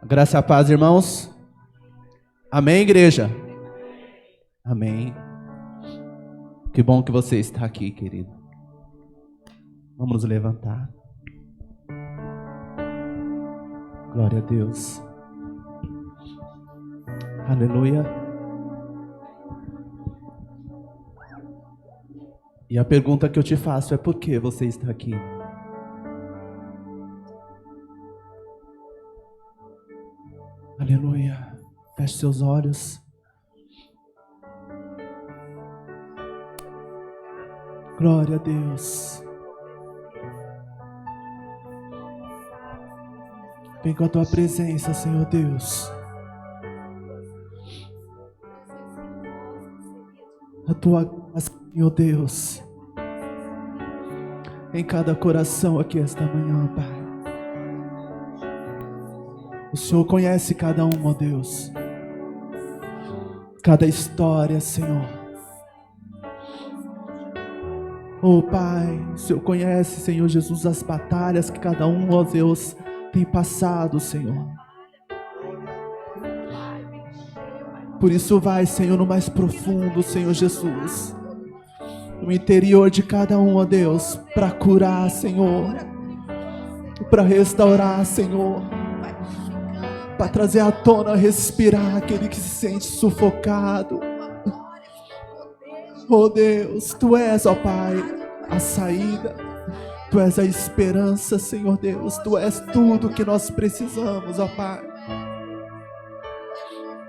Graça e a paz, irmãos. Amém, igreja? Amém. Que bom que você está aqui, querido. Vamos nos levantar. Glória a Deus. Aleluia. E a pergunta que eu te faço é: por que você está aqui? Aleluia. Feche seus olhos. Glória a Deus. Vem com a tua presença, Senhor Deus. A tua graça, Senhor Deus, em cada coração aqui esta manhã, Pai. O Senhor conhece cada um, ó Deus. Cada história, Senhor. Oh, Pai, o Senhor conhece, Senhor Jesus, as batalhas que cada um, ó Deus, tem passado, Senhor. Por isso vai, Senhor, no mais profundo, Senhor Jesus, no interior de cada um, ó Deus, para curar, Senhor, para restaurar, Senhor, para trazer à tona, respirar aquele que se sente sufocado. Oh Deus, Tu és, ó Pai, a saída, Tu és a esperança, Senhor Deus, Tu és tudo que nós precisamos, ó Pai.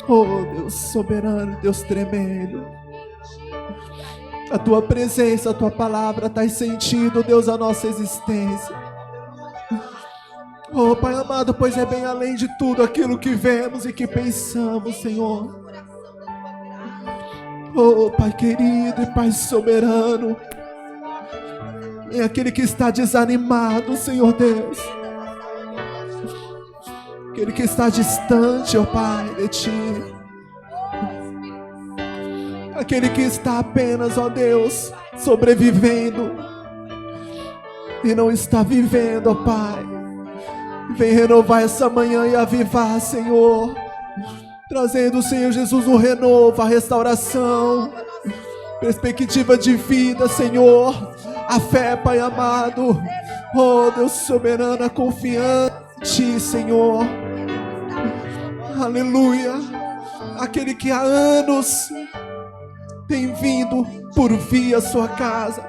Oh Deus soberano, Deus tremendo, a Tua presença, a Tua palavra traz sentido, Deus, a nossa existência. Oh Pai amado, pois é bem além de tudo aquilo que vemos e que pensamos, Senhor. Oh Pai querido e Pai soberano, é aquele que está desanimado, Senhor Deus, aquele que está distante, ó Pai, de Ti, aquele que está apenas, ó Deus, sobrevivendo e não está vivendo, ó Pai. Vem renovar essa manhã e avivar, Senhor, trazendo, Senhor Jesus, o renovo, a restauração, perspectiva de vida, Senhor, a fé, Pai amado. Oh Deus soberano, a confiança em Ti, Senhor. Aleluia. Aquele que há anos tem vindo por vir à sua casa,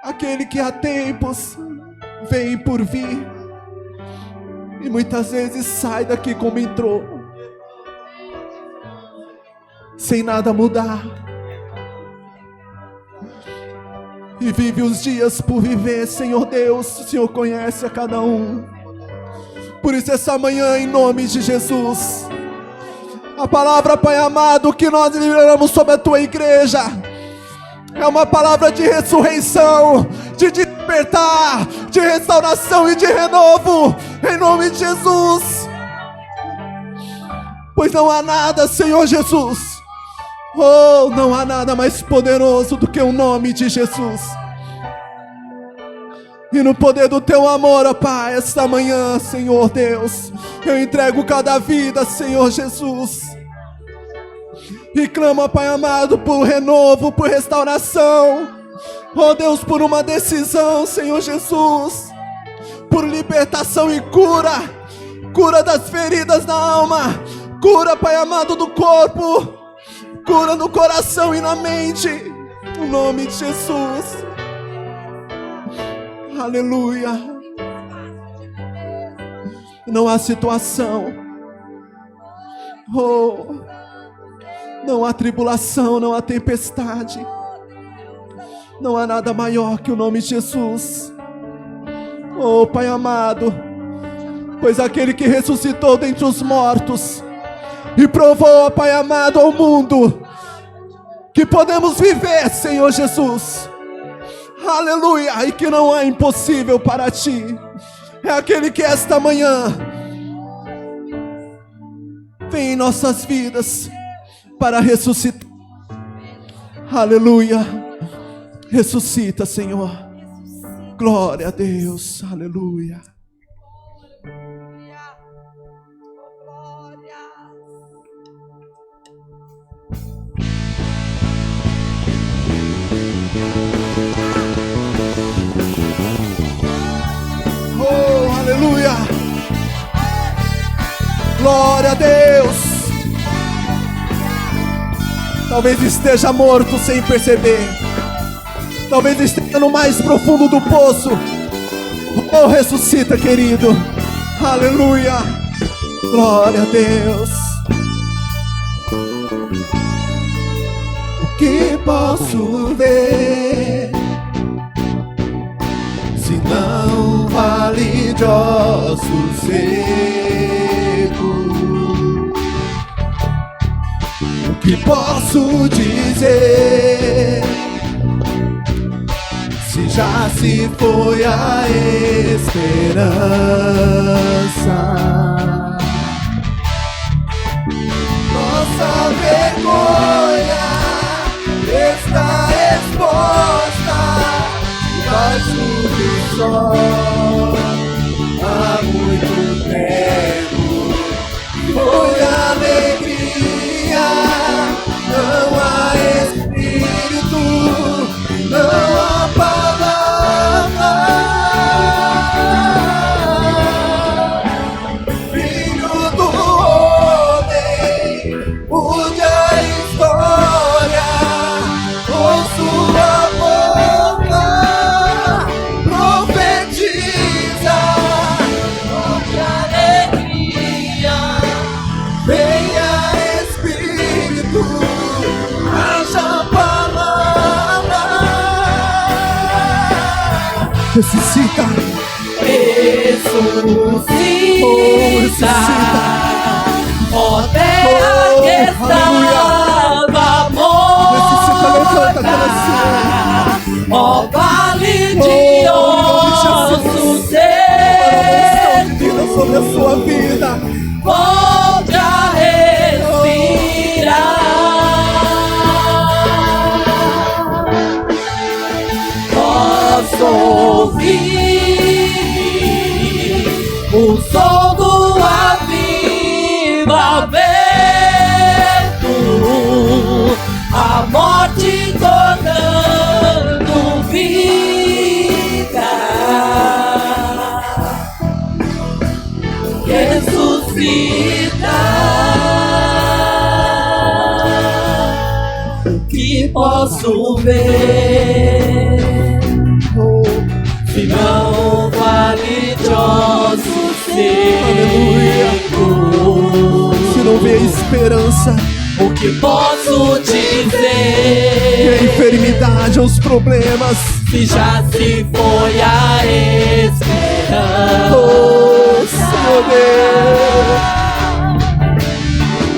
aquele que há tempos vem por vir e muitas vezes sai daqui como entrou, sem nada mudar, e vive os dias por viver, Senhor Deus. O Senhor conhece a cada um. Por isso essa manhã, em nome de Jesus, a palavra, Pai amado, que nós liberamos sobre a Tua igreja é uma palavra de ressurreição, de despertar, de restauração e de renovo, em nome de Jesus. Pois não há nada, Senhor Jesus, oh, não há nada mais poderoso do que o nome de Jesus. E no poder do Teu amor, ó Pai, esta manhã, Senhor Deus, eu entrego cada vida, Senhor Jesus, e clamo, Pai amado, por renovo, por restauração, oh Deus, por uma decisão, Senhor Jesus, por libertação e cura, cura das feridas da alma, cura, Pai amado, do corpo, cura no coração e na mente, no nome de Jesus. Aleluia. Não há situação, oh, não há tribulação, não há tempestade, não há nada maior que o nome de Jesus. Oh Pai amado, pois aquele que ressuscitou dentre os mortos e provou, Pai amado, ao mundo que podemos viver, Senhor Jesus, aleluia, e que não há impossível para Ti, é aquele que esta manhã vem em nossas vidas para ressuscitar. Aleluia. Ressuscita, Senhor. Glória a Deus. Aleluia. Glória a Deus. Talvez esteja morto sem perceber. Talvez esteja no mais profundo do poço. Oh, ressuscita, querido. Aleluia. Glória a Deus. O que posso ver se não vale de ossos secos? O que posso dizer se já se foi a esperança? Nossa vergonha está exposta debaixo do sol há muito tempo. Foi alegria, não há espírito, não há palavra. Filho do homem, mude a história com sua boca, profetiza, onde alegria, venha Espírito, haja palavra. Ressuscita, ressuscita, ó terra que estava morta, ó vale de ossos secos, sobre a sua vida, volte a respirar. Posso ouvir o som do avivamento, a morte tornando vida. Ressuscita. O que posso ver se não vale de ossos secos? Se não vê esperança, o que posso e a dizer enfermidade, os problemas, se já se foi a esperança? oh Senhor Deus,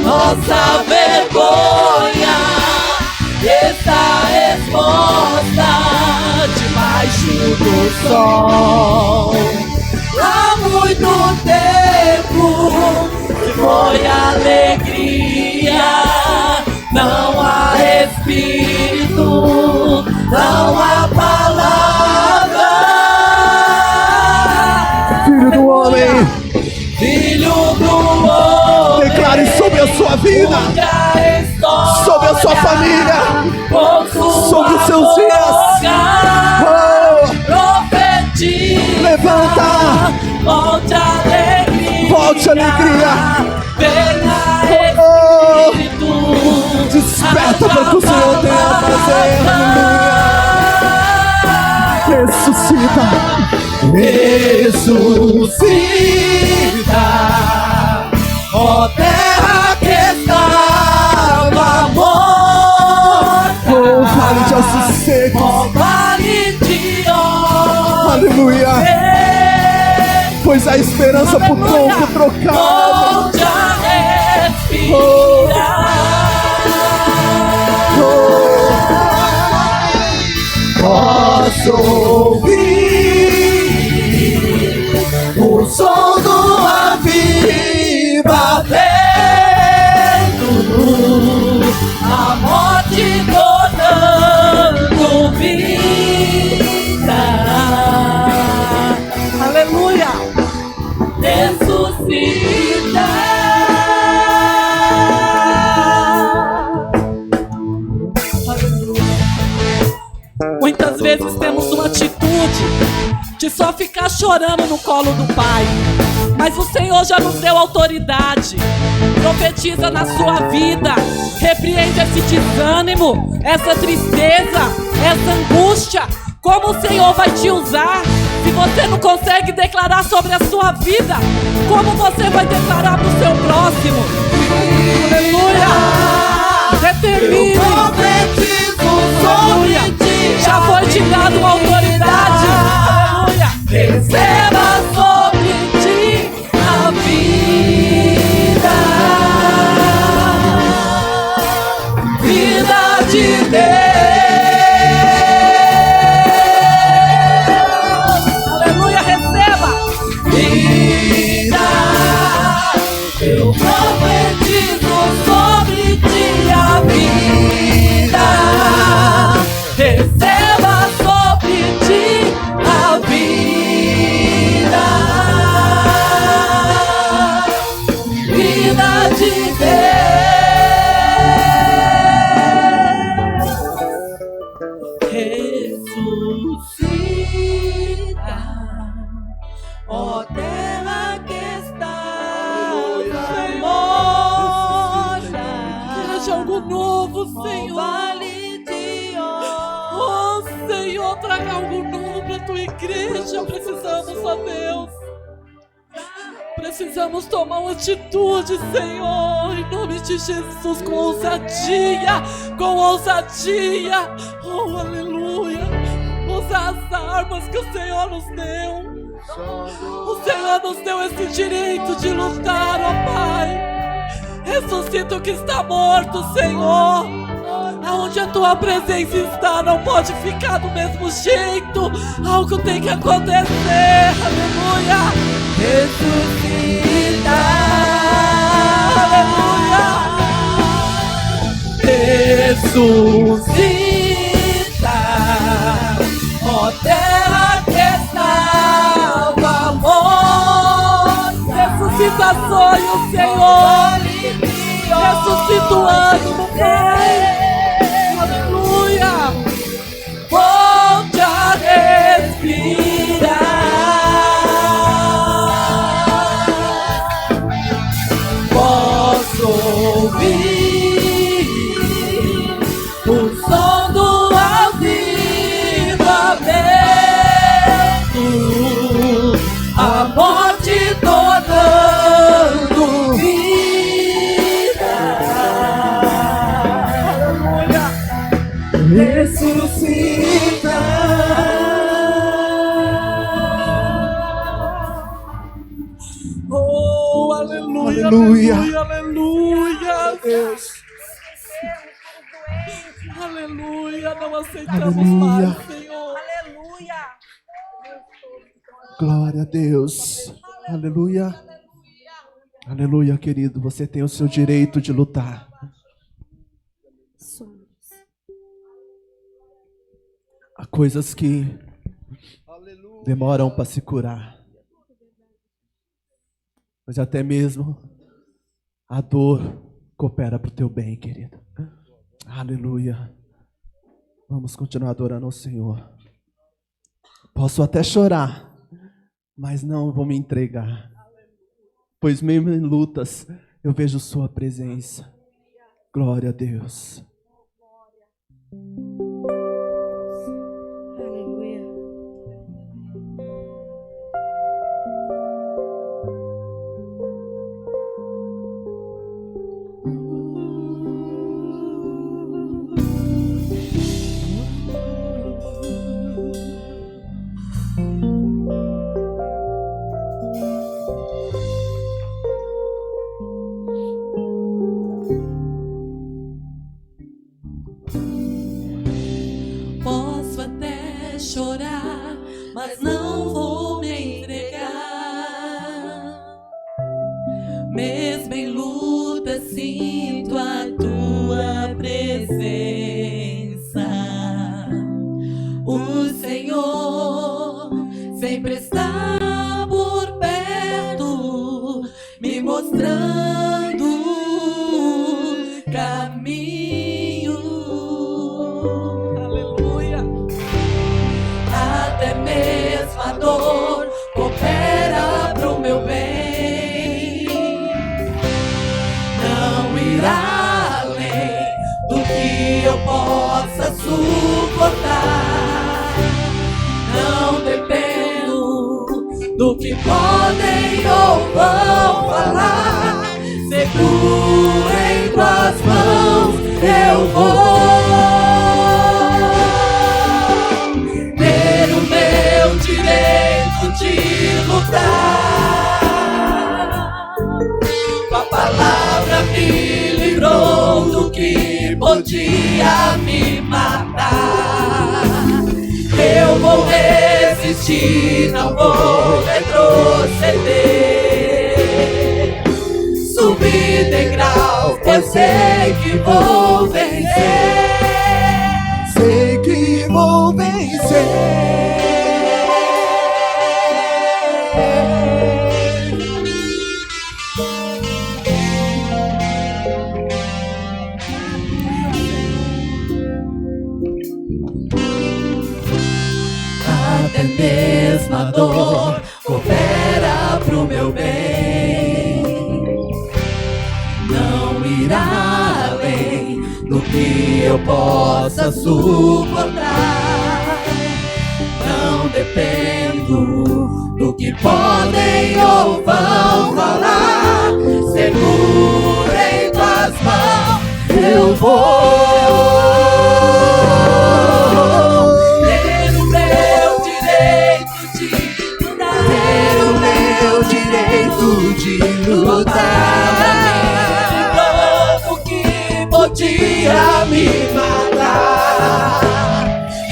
nossa vergonha está exposta debaixo do sol há muito tempo. Se foi alegria, não há espírito, não há palavra. Filho do homem, Filho do homem, declare sobre a sua vida, sobre a sua família, sobre os seus dias. Oh, profetiza, levanta, volte a alegria, volte a alegria. venha Oh, Espírito, desperta para que o Senhor tenha a fazer. Ressuscita, ressuscita, ó terra que estava morta, oh vale de ossos secos, ó vale de ossos aleluia, secos, pois há esperança por tronco trocado. volte a respirar. Posso ouvir o som do avivamento, a morte tornando vida. Aleluia! Ressuscita. Muitas vezes temos uma atitude de só ficar chorando no colo do Pai. Mas o Senhor já nos deu autoridade. Profetiza na sua vida. Repreende esse desânimo, essa tristeza, essa angústia. Como o Senhor vai te usar? Se você não consegue declarar sobre a sua vida, como você vai declarar para o seu próximo? Aleluia! Determine. Aleluia! Já foi te dado uma autoridade. Aleluia! Receba sobre ti a vida. Vida de Deus. Eu profetizo sobre ti a vida. Receba sobre ti a vida. Vida de Deus. Ressuscita, ó terra que está algo novo, Senhor. Oh, Senhor, traga algo novo para a tua igreja. Precisamos, ó Deus. Precisamos tomar uma atitude, Senhor, em nome de Jesus, com ousadia, com ousadia. Oh, aleluia. Usar as armas que o Senhor nos deu. O Senhor nos deu esse direito de lutar, ó Pai. Ressuscita o que está morto, Senhor. Aonde a tua presença está, não pode ficar do mesmo jeito. Algo tem que acontecer. Aleluia. Ressuscita. Aleluia. Ressuscita, ó terra que estava morta. Ressuscita sonhos, Senhor. Ressuscita o ânimo, Pai. Aleluia. Volte a respirar. Posso ouvir o som do avivamento. A morte tornando vida. Ressuscita. Oh, aleluia, Aleluia. aleluia, aleluia. Deus. Aleluia, não aceitamos Aleluia. mais, Senhor. Aleluia. Glória a Deus. Aleluia. Aleluia, querido. Você tem o seu direito de lutar. Há coisas que demoram para se curar. Mas até mesmo a dor coopera para o teu bem, querido. Aleluia. Vamos continuar adorando ao Senhor. Posso até chorar, mas não vou me entregar. Pois mesmo em lutas, eu vejo sua presença. Glória a Deus. Aleluia. Posso até chorar, mas não vou me entregar. Mesmo em luta, sinto a tua presença. O Senhor sempre está por perto, me mostrando o caminho. Aleluia. Até mesmo a dor eu possa suportar. Não dependo do que podem ou vão falar. Seguro em tuas mãos eu vou ter o meu direito de lutar. Tua palavra me livrou do que podia me matar. Eu vou resistir, não vou retroceder. Subir degrau, eu sei que vou vencer. Sei que vou vencer. Até mesmo a dor coopera pro meu bem. Não irá além do que eu possa suportar. Não dependo do que podem ou vão falar. Seguro em tuas mãos eu vou ter o meu direito de lutar. Ter o meu direito de lutar. O que podia me matar.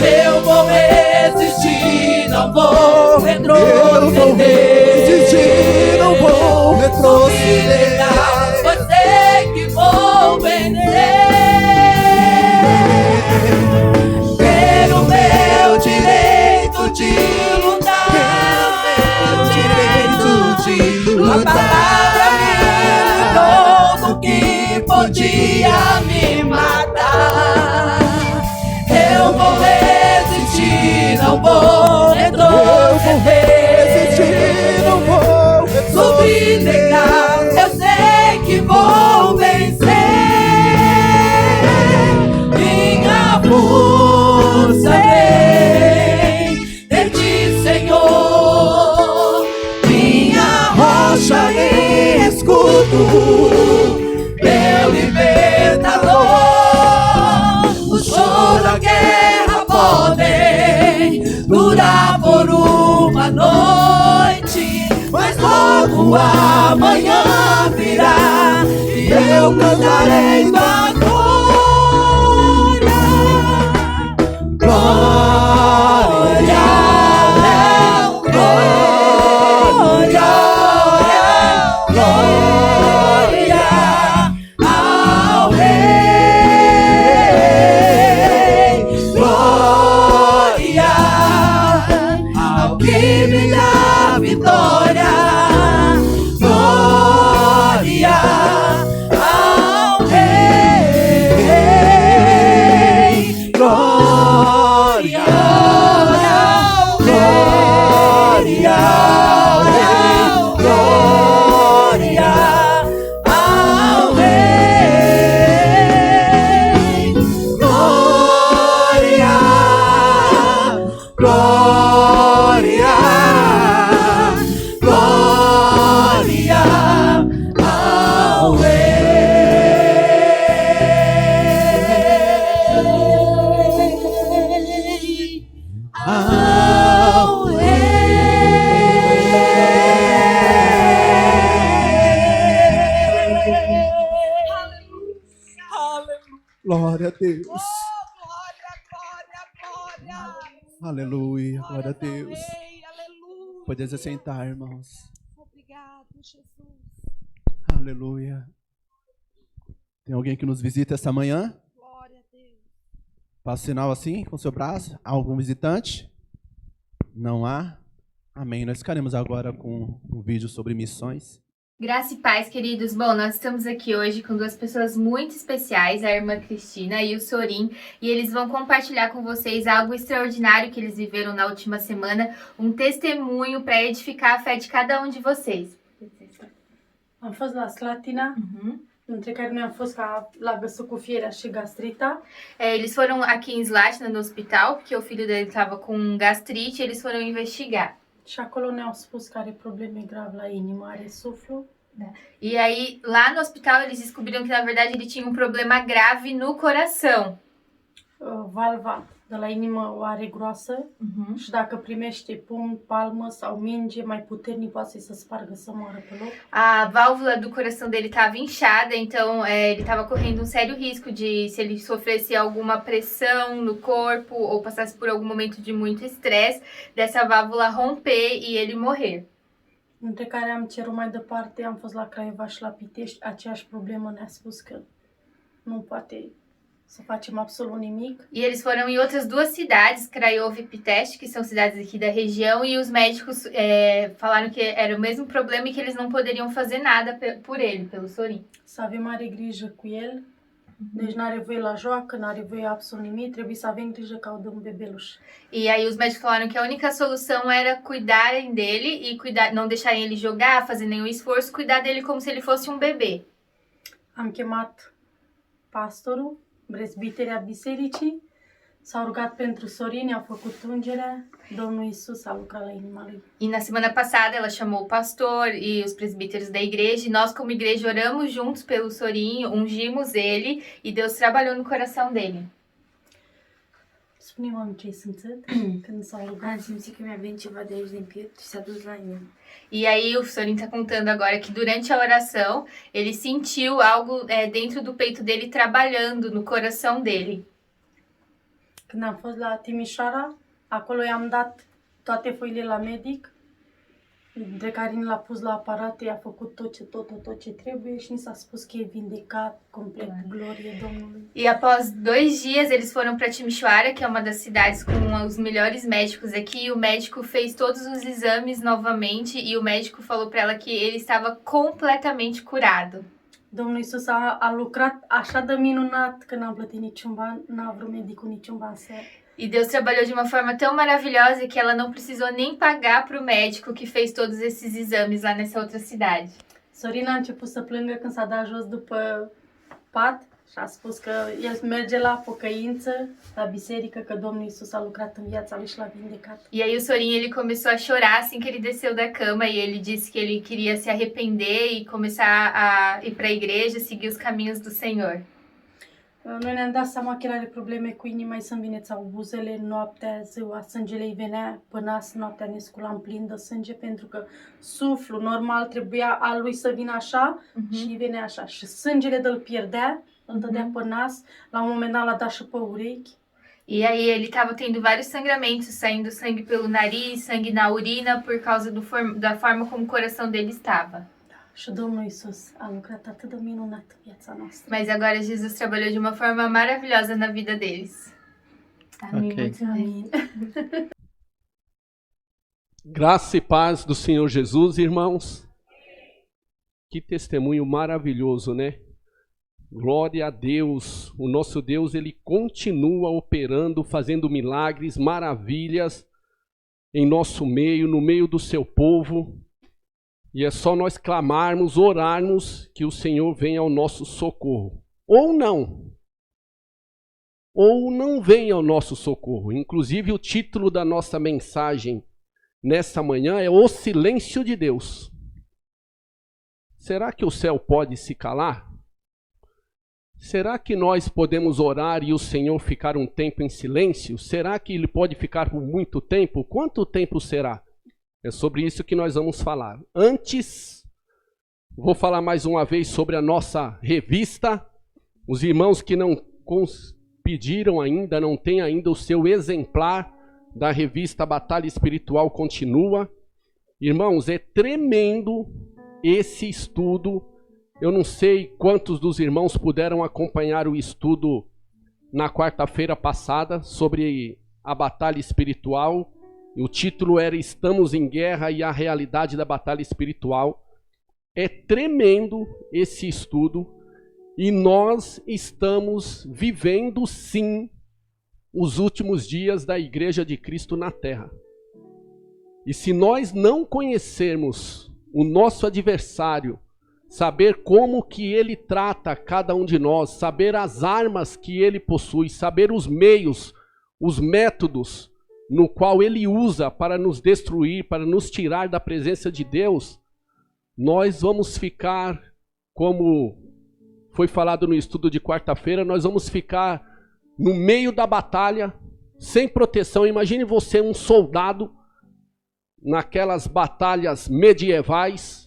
Eu vou resistir, não vou retroceder. Resistir, não vou retroceder. Pois sei que vou vencer. Ter o meu direito de lutar. Ter o meu direito de A lutar. palavra me livrou do que podia me matar. Eu vou resistir, não vou retroceder. Não vou Subir degrau, eu sei que vou vencer. Minha força vem de ti, Senhor. Minha rocha e escudo, meu libertador. O choro, a guerra podem durar por uma noite, mas logo amanhã virá e eu cantarei tua glória. Glória, glória, glória ao Rei. Glória ao que me dá vitória. Glória ao Rei. Glória, glória ao Rei. Glória ao Rei. Glória, glória, glória ao Rei. Ao Glória a Deus. Glória, glória, glória. Aleluia. Glória a Deus. Aleluia. Pode se sentar, irmãos. Obrigado, Jesus. Aleluia. Tem alguém que nos visita esta manhã? Glória a Deus. Faça sinal assim com o seu braço. Há algum visitante? Não há? Amém. Nós ficaremos agora com um vídeo sobre missões. Graça e paz, queridos. Bom, nós estamos aqui hoje com duas pessoas muito especiais, a irmã Cristina e o Sorim, e eles vão compartilhar com vocês algo extraordinário que eles viveram na última semana, um testemunho para edificar a fé de cada um de vocês. Am fost la Slatina, Între care noi am fost la găsit cu fierea și gastrita. Eles foram aqui em Slatina, no hospital, porque o filho dele estava com gastrite, eles foram investigar. Și acolo ne-au spus că are probleme grave la inimă, are suflu. E aí, lá no hospital, eles descobriram que, na verdade, ele tinha um problema grave no coração. Valva de la inimă o are groasă și dacă primește pumn, palmă sau minge mai puternic, poate să-i se spargă să moară pe loc. A válvula do coração dele estava inchada, então ele estava correndo um sério risco de, se ele sofresse alguma pressão no corpo ou passasse por algum momento de muito estresse, dessa válvula romper e ele morrer. Între care am cerut mai departe, am fost la Craiova și la Pitești, aceeași problemă ne-a spus că nu poate să facem absolut nimic. E eles foram em outras duas cidades, Craiova e Pitești, que são cidades aqui da região, e os médicos falaram que era o mesmo problema e que eles não poderiam fazer nada por ele, pelo Sorin. Să avem mare grijă cu el, deci n-are voie la joacă, n-are voie absolut nimic, trebuie să avem grijă că au de un bebeluș. E aí os médicos falaram que a única solução era cuidarem dele e cuidar, não deixarem ele jogar, fazer nenhum esforço, cuidar dele como se ele fosse um bebê. Am chemat pastorul, prezbiterea bisericii, s-au rugat pentru Sorin, au făcut ungerea, Domnul Iisus a lucrat la inima lui. E na semana passada ela chamou o pastor e os presbíteros da igreja, e nós como igreja oramos juntos pelo Sorin, ungimos ele e Deus trabalhou no coração dele. Spune-mă ce-i simțit când s-au rugat. Am simțit că mi-a venit ceva de aici din piept și s-a dus la inimă. E aí o Sorin tá contando agora que durante a oração ele sentiu algo dentro do peito dele trabalhando no coração dele. Când am fost la Timișoara, acolo i-am dat toate foile la medic, de care ni l-a pus la aparat, i-a făcut tot ce trebuie și ni s-a spus că e vindecat complet, glorie Domnului. E após 2 dias eles foram para Timișoara, que é uma das cidades com os melhores médicos aqui, e o médico fez todos os exames novamente e o médico falou para ela que ele estava completamente curado. Domnul Iisus a lucrat așa de minunat că n-am plătit niciun ban, n-a vrut medicul niciun ban să... E Deus trabalhou de uma forma tão maravilhosa que ela não precisou nem pagar para o médico que fez todos esses exames lá nessa outra cidade. Sorin a început să plângă când s-a dat jos după pat și a spus că el merge la pocăință, la biserică, că Domnul Iisus a lucrat în viața lui și l-a vindecat. E aí o Sorin ele começou a chorar assim que ele desceu da cama e ele disse que ele queria se arrepender e começar a ir para a igreja, seguir os caminhos do Senhor. Noi ne-am dat seama că el are probleme cu inima, îi se învinețau buzele, noaptea, ziua, sângele îi venea pe nas, noaptea ne sculam plin de sânge, pentru că suflul normal trebuia al lui să vină așa și îi venea așa. Și sângele de-l pierdea, îl dădea pe nas, la un moment dat l-a dat și pe urechi. E aí ele estava tendo vários sangramentos, saindo sangue pelo nariz, sangue na urina, por causa da forma como o coração dele estava. Și Domnul Iisus a lucrat atât de minunat în viața noastră. Mas agora Jesus trabalhou de uma forma maravilhosa na vida deles. Amém. Ok. Amém. Graça e paz do Senhor Jesus, irmãos. Que testemunho maravilhoso, né? Glória a Deus. O nosso Deus, ele continua operando, fazendo milagres, maravilhas em nosso meio, no meio do seu povo. E é só nós clamarmos, orarmos, que o Senhor venha ao nosso socorro. Ou não venha ao nosso socorro. Inclusive o título da nossa mensagem nessa manhã é O Silêncio de Deus. Será que o céu pode se calar? Será que nós podemos orar e o Senhor ficar um tempo em silêncio? Será que ele pode ficar por muito tempo? Quanto tempo será? É sobre isso que nós vamos falar. Antes, vou falar mais uma vez sobre a nossa revista. Os irmãos que não pediram ainda, não têm ainda o seu exemplar da revista Batalha Espiritual Continua. Irmãos, é tremendo esse estudo. Eu não sei quantos dos irmãos puderam acompanhar o estudo na quarta-feira passada sobre a batalha espiritual. O título era Estamos em Guerra e a Realidade da Batalha Espiritual. É tremendo esse estudo e nós estamos vivendo, sim, os últimos dias da Igreja de Cristo na Terra. E se nós não conhecermos o nosso adversário, saber como que ele trata cada um de nós, saber as armas que ele possui, saber os meios, os métodos no qual ele usa para nos destruir, para nos tirar da presença de Deus, nós vamos ficar, como foi falado no estudo de quarta-feira, nós vamos ficar no meio da batalha, sem proteção. Imagine você, um soldado, naquelas batalhas medievais,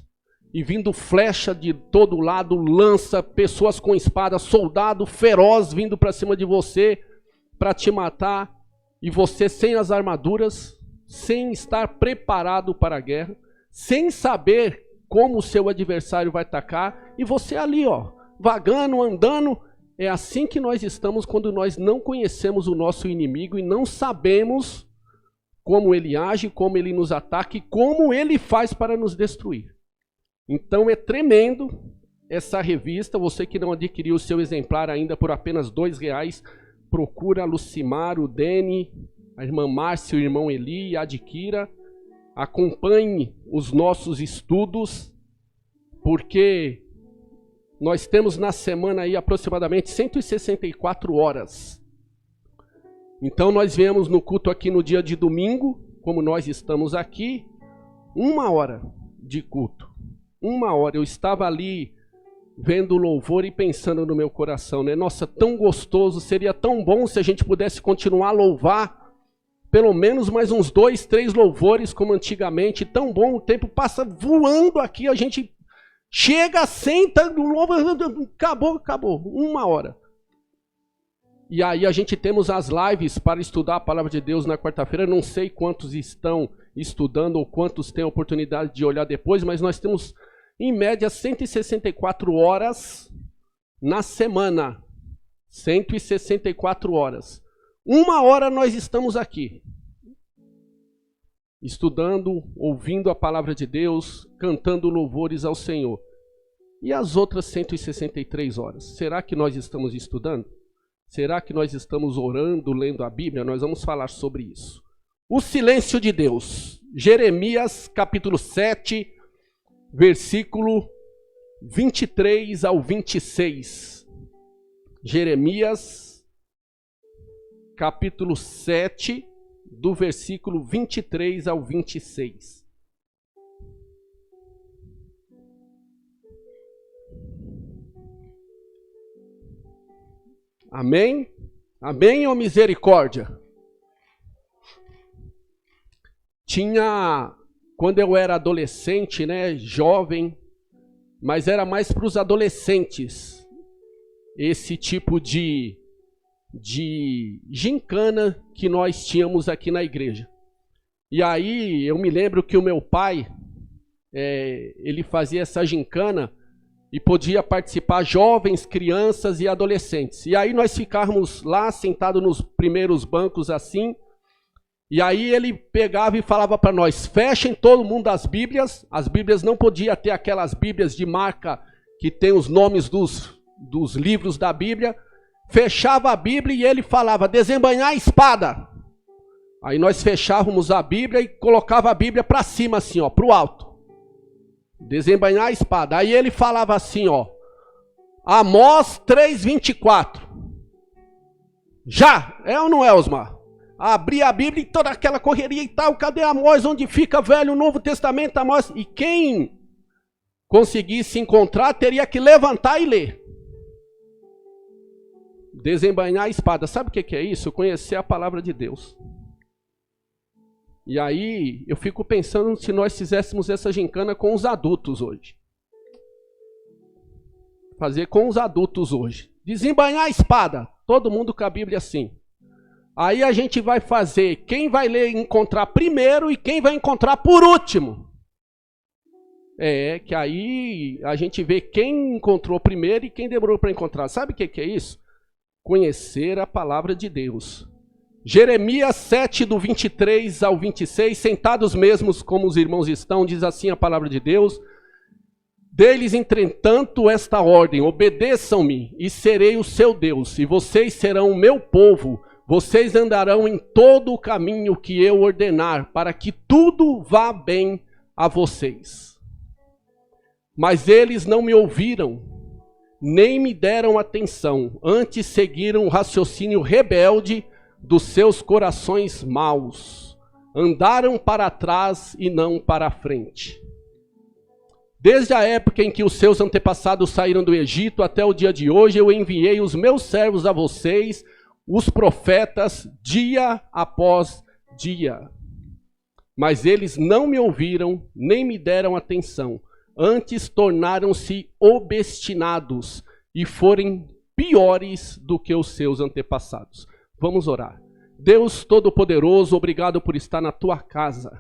e vindo flecha de todo lado, lança, pessoas com espada, soldado feroz vindo para cima de você para te matar, e você sem as armaduras, sem estar preparado para a guerra, sem saber como o seu adversário vai atacar, e você ali, ó, vagando, andando. É assim que nós estamos quando nós não conhecemos o nosso inimigo e não sabemos como ele age, como ele nos ataca e como ele faz para nos destruir. Então é tremendo essa revista. Você que não adquiriu o seu exemplar ainda por apenas R$2, procura a Lucimar, o Dene, a irmã Márcia, o irmão Eli, e adquira. Acompanhe os nossos estudos, porque nós temos na semana aí aproximadamente 164 horas. Então nós viemos no culto aqui no dia de domingo, como nós estamos aqui, 1 hora de culto. 1 hora. Eu estava ali vendo o louvor e pensando no meu coração, né? Nossa, tão gostoso, seria tão bom se a gente pudesse continuar a louvar pelo menos mais uns 2, 3 louvores como antigamente. Tão bom, o tempo passa voando aqui, a gente chega, senta, acabou, 1 hora. E aí a gente temos as lives para estudar a palavra de Deus na quarta-feira. Não sei quantos estão estudando ou quantos têm a oportunidade de olhar depois, mas nós temos em média 164 horas na semana. 164 horas. 1 hora nós estamos aqui, estudando, ouvindo a palavra de Deus, cantando louvores ao Senhor. E as outras 163 horas? Será que nós estamos estudando? Será que nós estamos orando, lendo a Bíblia? Nós vamos falar sobre isso. O silêncio de Deus. Jeremias capítulo 7, versículo 23 ao 26. Jeremias capítulo 7, do versículo 23 ao 26. Amém? Amém ou misericórdia? Quando eu era adolescente, né, jovem, mas era mais para os adolescentes, esse tipo de gincana que nós tínhamos aqui na igreja. E aí eu me lembro que o meu pai, ele fazia essa gincana e podia participar jovens, crianças e adolescentes. E aí nós ficávamos lá sentados nos primeiros bancos assim, e aí ele pegava e falava para nós: fechem todo mundo as Bíblias não podia ter aquelas Bíblias de marca que tem os nomes dos livros da Bíblia. Fechava a Bíblia e ele falava: desembainhar a espada. Aí nós fechávamos a Bíblia e colocava a Bíblia para cima assim, ó, para o alto. Desembainhar a espada. Aí ele falava assim, ó: Amós 3:24. Já, é ou não é, Osmar? Abria a Bíblia e toda aquela correria e tal. Cadê Amós? Onde fica Velho e Novo Testamento? Amós. E quem conseguisse encontrar teria que levantar e ler. Desembainhar a espada. Sabe o que é isso? Conhecer a palavra de Deus. E aí eu fico pensando se nós fizéssemos essa gincana com os adultos hoje. Fazer com os adultos hoje. Desembainhar a espada. Todo mundo com a Bíblia assim. Aí a gente vai fazer quem vai ler encontrar primeiro e quem vai encontrar por último. Que aí a gente vê quem encontrou primeiro e quem demorou para encontrar. Sabe o que é isso? Conhecer a palavra de Deus. Jeremias 7, do 23 ao 26, sentados mesmos como os irmãos estão, diz assim a palavra de Deus: deles, entretanto, esta ordem: obedeçam-me e serei o seu Deus, e vocês serão o meu povo. Vocês andarão em todo o caminho que eu ordenar, para que tudo vá bem a vocês. Mas eles não me ouviram, nem me deram atenção, antes seguiram o raciocínio rebelde dos seus corações maus. Andaram para trás e não para a frente. Desde a época em que os seus antepassados saíram do Egito até o dia de hoje, eu enviei os meus servos a vocês, os profetas, dia após dia. Mas eles não me ouviram, nem me deram atenção. Antes tornaram-se obstinados e forem piores do que os seus antepassados. Vamos orar. Deus Todo-Poderoso, obrigado por estar na tua casa.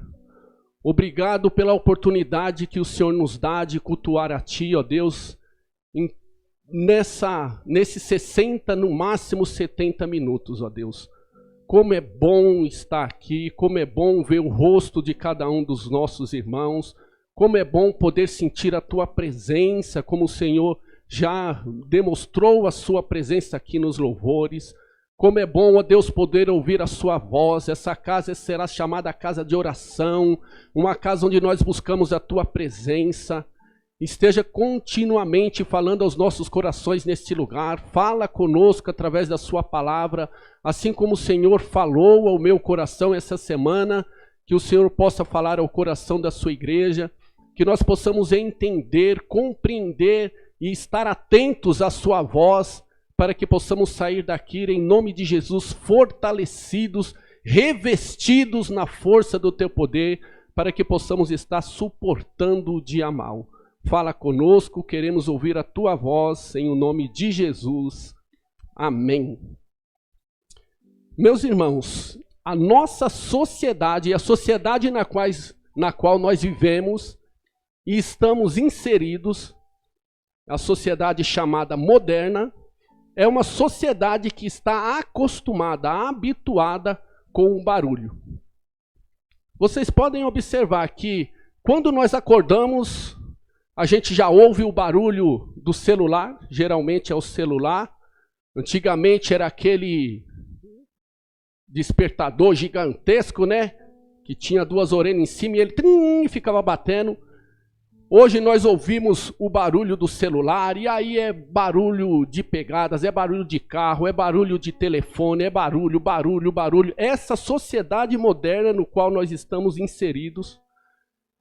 Obrigado pela oportunidade que o Senhor nos dá de cultuar a ti, ó Deus, nesses 60, no máximo 70 minutos, ó Deus. Como é bom estar aqui, como é bom ver o rosto de cada um dos nossos irmãos, como é bom poder sentir a tua presença, como o Senhor já demonstrou a sua presença aqui nos louvores. Como é bom, ó Deus, poder ouvir a sua voz. Essa casa será chamada casa de oração, uma casa onde nós buscamos a tua presença. Esteja continuamente falando aos nossos corações neste lugar. Fala conosco através da sua palavra, assim como o Senhor falou ao meu coração essa semana, que o Senhor possa falar ao coração da sua igreja, que nós possamos entender, compreender e estar atentos à sua voz, para que possamos sair daqui em nome de Jesus fortalecidos, revestidos na força do teu poder, para que possamos estar suportando o dia mau. Fala conosco, queremos ouvir a tua voz, em o nome de Jesus. Amém. Meus irmãos, a nossa sociedade, a sociedade na qual nós vivemos e estamos inseridos, a sociedade chamada moderna, é uma sociedade que está acostumada, habituada com o barulho. Vocês podem observar que quando nós acordamos, a gente já ouve o barulho do celular, geralmente é o celular. Antigamente era aquele despertador gigantesco, né? Que tinha duas orelhas em cima e ele ficava batendo. Hoje nós ouvimos o barulho do celular e aí é barulho de pegadas, é barulho de carro, é barulho de telefone, é barulho. Essa sociedade moderna no qual nós estamos inseridos,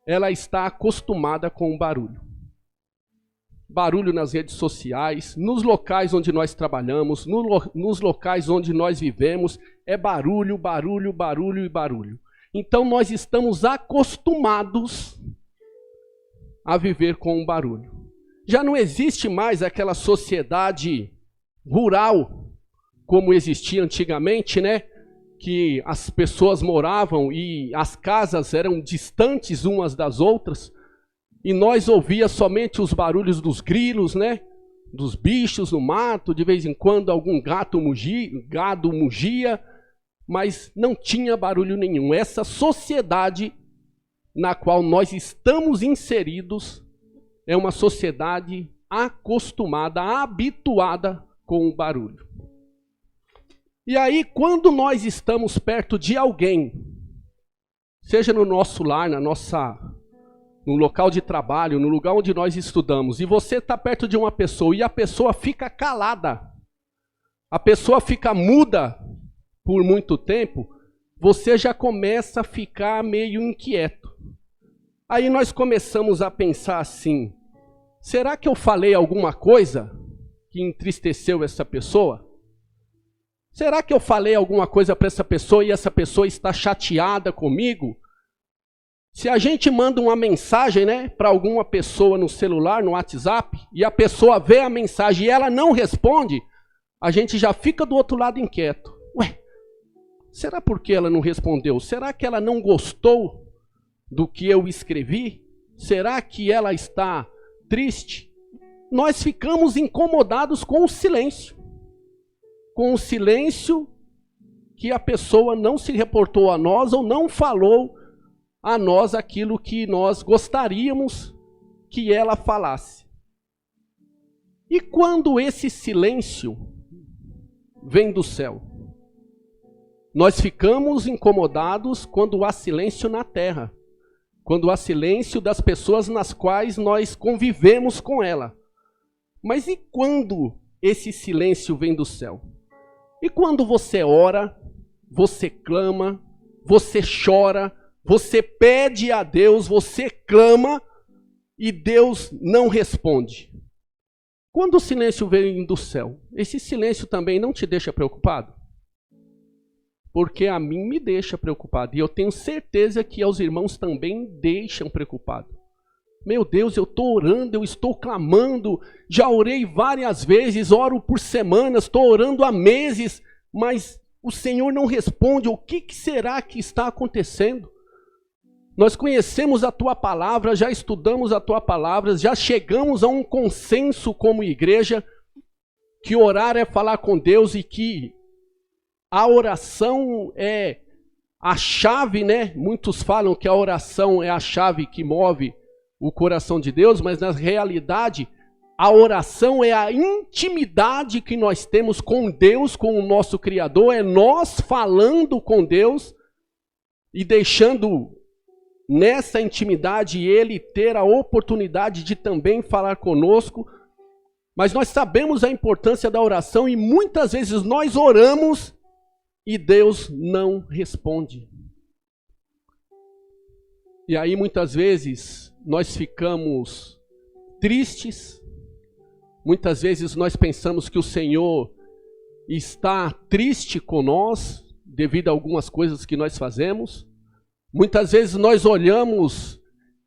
ela está acostumada com o barulho. Barulho nas redes sociais, nos locais onde nós trabalhamos, nos locais onde nós vivemos, é barulho. Então nós estamos acostumados a viver com o barulho. Já não existe mais aquela sociedade rural como existia antigamente, né? Que as pessoas moravam e as casas eram distantes umas das outras e nós ouvia somente os barulhos dos grilos, né? Dos bichos no mato, de vez em quando algum gado mugia, mas não tinha barulho nenhum. Essa sociedade na qual nós estamos inseridos é uma sociedade acostumada, habituada com o barulho. E aí, quando nós estamos perto de alguém, seja no nosso lar, no local de trabalho, no lugar onde nós estudamos, e você está perto de uma pessoa e a pessoa fica calada, a pessoa fica muda por muito tempo, você já começa a ficar meio inquieto. Aí nós começamos a pensar assim, será que eu falei alguma coisa que entristeceu essa pessoa? Será que eu falei alguma coisa para essa pessoa e essa pessoa está chateada comigo? Se a gente manda uma mensagem, né, para alguma pessoa no celular, no WhatsApp, e a pessoa vê a mensagem e ela não responde, a gente já fica do outro lado inquieto. Ué, será porque ela não respondeu? Será que ela não gostou do que eu escrevi? Será que ela está triste? Nós ficamos incomodados com o silêncio. Com o silêncio que a pessoa não se reportou a nós ou não falou a nós aquilo que nós gostaríamos que ela falasse. E quando esse silêncio vem do céu? Nós ficamos incomodados quando há silêncio na terra. Quando há silêncio das pessoas nas quais nós convivemos com ela. Mas e quando esse silêncio vem do céu? E quando você ora, você clama, você chora, você pede a Deus, você clama e Deus não responde? Quando o silêncio vem do céu, esse silêncio também não te deixa preocupado? Porque a mim me deixa preocupado. E eu tenho certeza que aos irmãos também deixam preocupado. Meu Deus, eu estou orando, eu estou clamando, já orei várias vezes, oro por semanas, estou orando há meses, mas o Senhor não responde. O que será que está acontecendo? Nós conhecemos a Tua Palavra, já estudamos a Tua Palavra, já chegamos a um consenso como igreja, que orar é falar com Deus e que a oração é a chave, né? Muitos falam que a oração é a chave que move o coração de Deus, mas na realidade a oração é a intimidade que nós temos com Deus, com o nosso Criador, é nós falando com Deus e deixando nessa intimidade Ele ter a oportunidade de também falar conosco. Mas nós sabemos a importância da oração e muitas vezes nós oramos e Deus não responde. E aí muitas vezes nós ficamos tristes, muitas vezes nós pensamos que o Senhor está triste com nós, devido a algumas coisas que nós fazemos. Muitas vezes nós olhamos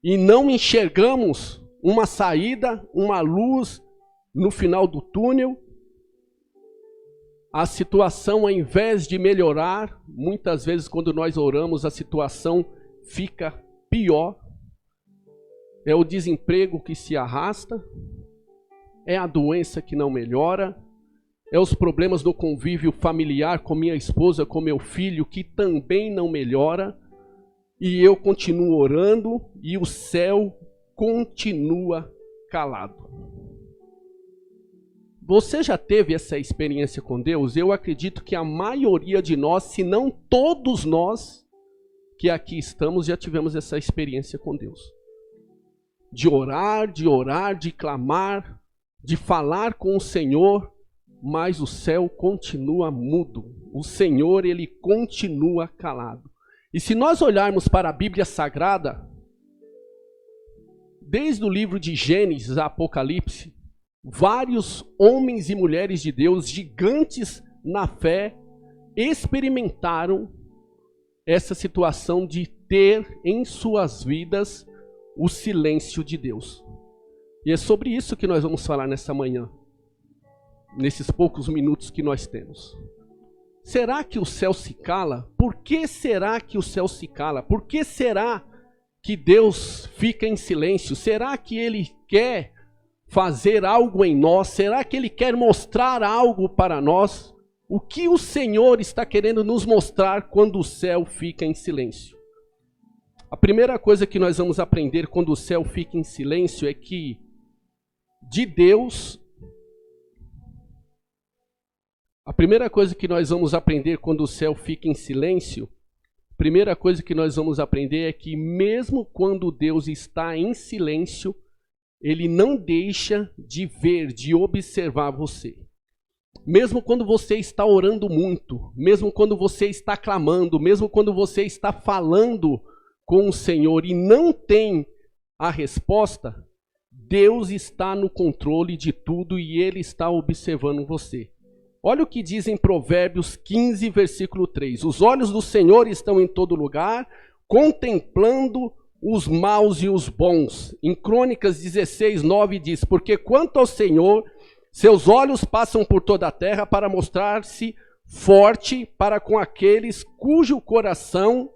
e não enxergamos uma saída, uma luz no final do túnel. A situação, ao invés de melhorar, muitas vezes quando nós oramos, a situação fica pior. É o desemprego que se arrasta, é a doença que não melhora, é os problemas do convívio familiar com minha esposa, com meu filho, que também não melhora, e eu continuo orando e o céu continua calado. Você já teve essa experiência com Deus? Eu acredito que a maioria de nós, se não todos nós que aqui estamos, já tivemos essa experiência com Deus. De orar, de clamar, de falar com o Senhor, mas o céu continua mudo. O Senhor, Ele continua calado. E se nós olharmos para a Bíblia Sagrada, desde o livro de Gênesis a Apocalipse, vários homens e mulheres de Deus, gigantes na fé, experimentaram essa situação de ter em suas vidas o silêncio de Deus. E é sobre isso que nós vamos falar nessa manhã, nesses poucos minutos que nós temos. Será que o céu se cala? Por que será que o céu se cala? Por que será que Deus fica em silêncio? Será que Ele quer fazer algo em nós? Será que Ele quer mostrar algo para nós? O que o Senhor está querendo nos mostrar quando o céu fica em silêncio? A primeira coisa que nós vamos aprender quando o céu fica em silêncio é que de Deus... A primeira coisa que nós vamos aprender quando o céu fica em silêncio, a primeira coisa que nós vamos aprender é que mesmo quando Deus está em silêncio, Ele não deixa de ver, de observar você. Mesmo quando você está orando muito, mesmo quando você está clamando, mesmo quando você está falando com o Senhor e não tem a resposta, Deus está no controle de tudo e Ele está observando você. Olha o que diz em Provérbios 15, versículo 3. Os olhos do Senhor estão em todo lugar, contemplando os maus e os bons. Em Crônicas 16, 9 diz: porque quanto ao Senhor, seus olhos passam por toda a terra para mostrar-se forte para com aqueles cujo coração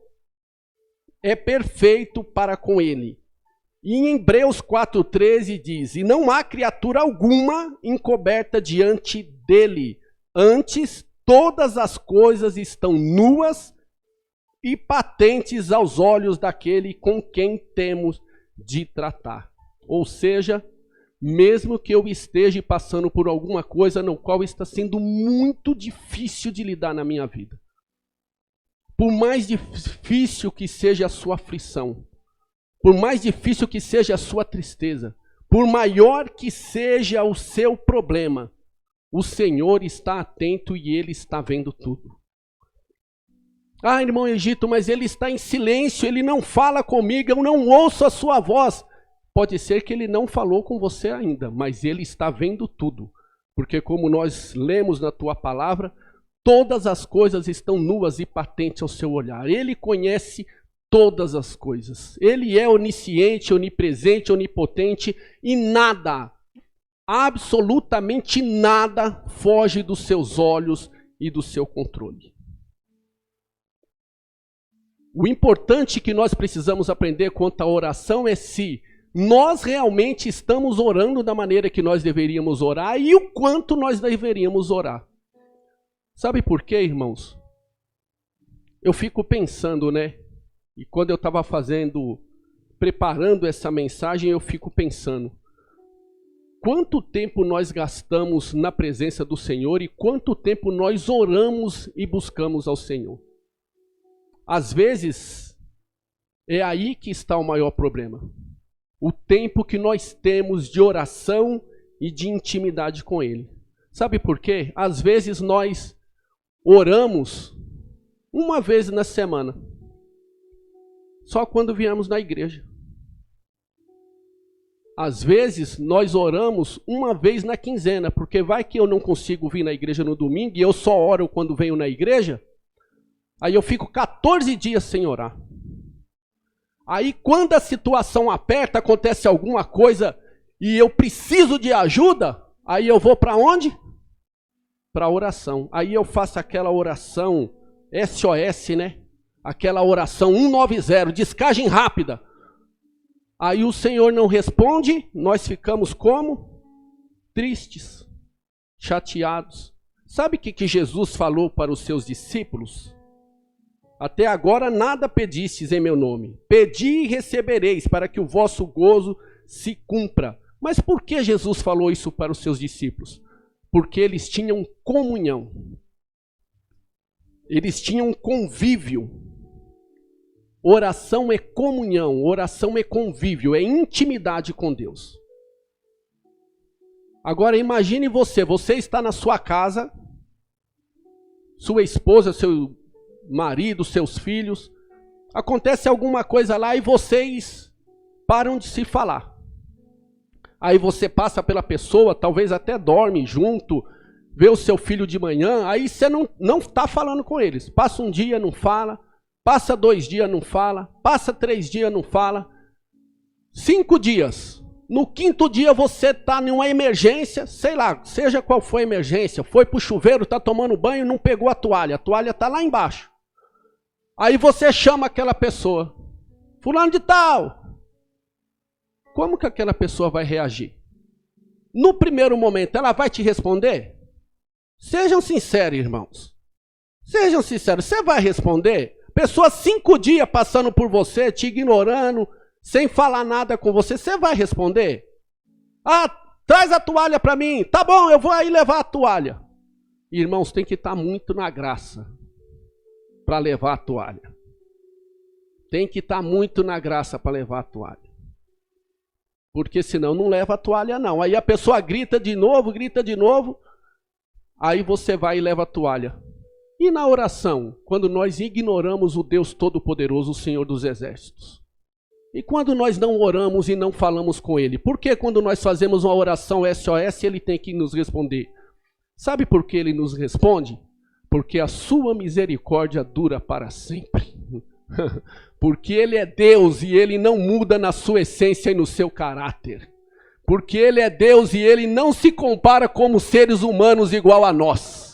é perfeito para com Ele. E em Hebreus 4,13 diz: e não há criatura alguma encoberta diante dele. Antes, todas as coisas estão nuas e patentes aos olhos daquele com quem temos de tratar. Ou seja, mesmo que eu esteja passando por alguma coisa no qual está sendo muito difícil de lidar na minha vida, por mais difícil que seja a sua aflição, por mais difícil que seja a sua tristeza, por maior que seja o seu problema, o Senhor está atento e Ele está vendo tudo. Ah, irmão Egito, mas Ele está em silêncio, Ele não fala comigo, eu não ouço a sua voz. Pode ser que Ele não falou com você ainda, mas Ele está vendo tudo. Porque como nós lemos na tua palavra, todas as coisas estão nuas e patentes ao seu olhar. Ele conhece todas as coisas. Ele é onisciente, onipresente, onipotente e nada, absolutamente nada, foge dos seus olhos e do seu controle. O importante que nós precisamos aprender quanto à oração é se nós realmente estamos orando da maneira que nós deveríamos orar e o quanto nós deveríamos orar. Sabe por quê, irmãos? Eu fico pensando, né? E quando eu estava preparando essa mensagem, eu fico pensando, quanto tempo nós gastamos na presença do Senhor e quanto tempo nós oramos e buscamos ao Senhor? Às vezes, é aí que está o maior problema. O tempo que nós temos de oração e de intimidade com Ele. Sabe por quê? Às vezes nós oramos uma vez na semana. Só quando viemos na igreja. Às vezes nós oramos uma vez na quinzena, porque vai que eu não consigo vir na igreja no domingo e eu só oro quando venho na igreja. Aí eu fico 14 dias sem orar. Aí quando a situação aperta, acontece alguma coisa e eu preciso de ajuda, aí eu vou para onde? Para a oração. Aí eu faço aquela oração SOS, né? Aquela oração 190, descagem rápida. Aí o Senhor não responde, nós ficamos como? Tristes, chateados. Sabe o que Jesus falou para os seus discípulos? Até agora nada pedistes em meu nome. Pedi e recebereis, para que o vosso gozo se cumpra. Mas por que Jesus falou isso para os seus discípulos? Porque eles tinham comunhão. Eles tinham convívio. Oração é comunhão, oração é convívio, é intimidade com Deus. Agora imagine você está na sua casa, sua esposa, seu marido, seus filhos, acontece alguma coisa lá e vocês param de se falar. Aí você passa pela pessoa, talvez até dorme junto, vê o seu filho de manhã, aí você não está falando com eles. Passa um dia, não fala. Passa 2 dias, não fala. Passa 3 dias, não fala. 5 dias. No 5º dia você está numa emergência, sei lá, seja qual for a emergência. Foi para o chuveiro, está tomando banho, não pegou a toalha está lá embaixo. Aí você chama aquela pessoa. Fulano de tal. Como que aquela pessoa vai reagir? No primeiro momento, ela vai te responder? Sejam sinceros, irmãos. Sejam sinceros. Você vai responder? Pessoa 5 dias passando por você, te ignorando, sem falar nada com você, você vai responder? Ah, traz a toalha para mim. Tá bom, eu vou aí levar a toalha. Irmãos, tem que estar muito na graça para levar a toalha. Tem que estar muito na graça para levar a toalha. Porque senão não leva a toalha não. Aí a pessoa grita de novo, aí você vai e leva a toalha. E na oração, quando nós ignoramos o Deus Todo-Poderoso, o Senhor dos Exércitos? E quando nós não oramos e não falamos com Ele? Por que quando nós fazemos uma oração SOS, Ele tem que nos responder? Sabe por que Ele nos responde? Porque a sua misericórdia dura para sempre. Porque Ele é Deus e Ele não muda na sua essência e no seu caráter. Porque Ele é Deus e Ele não se compara como seres humanos igual a nós.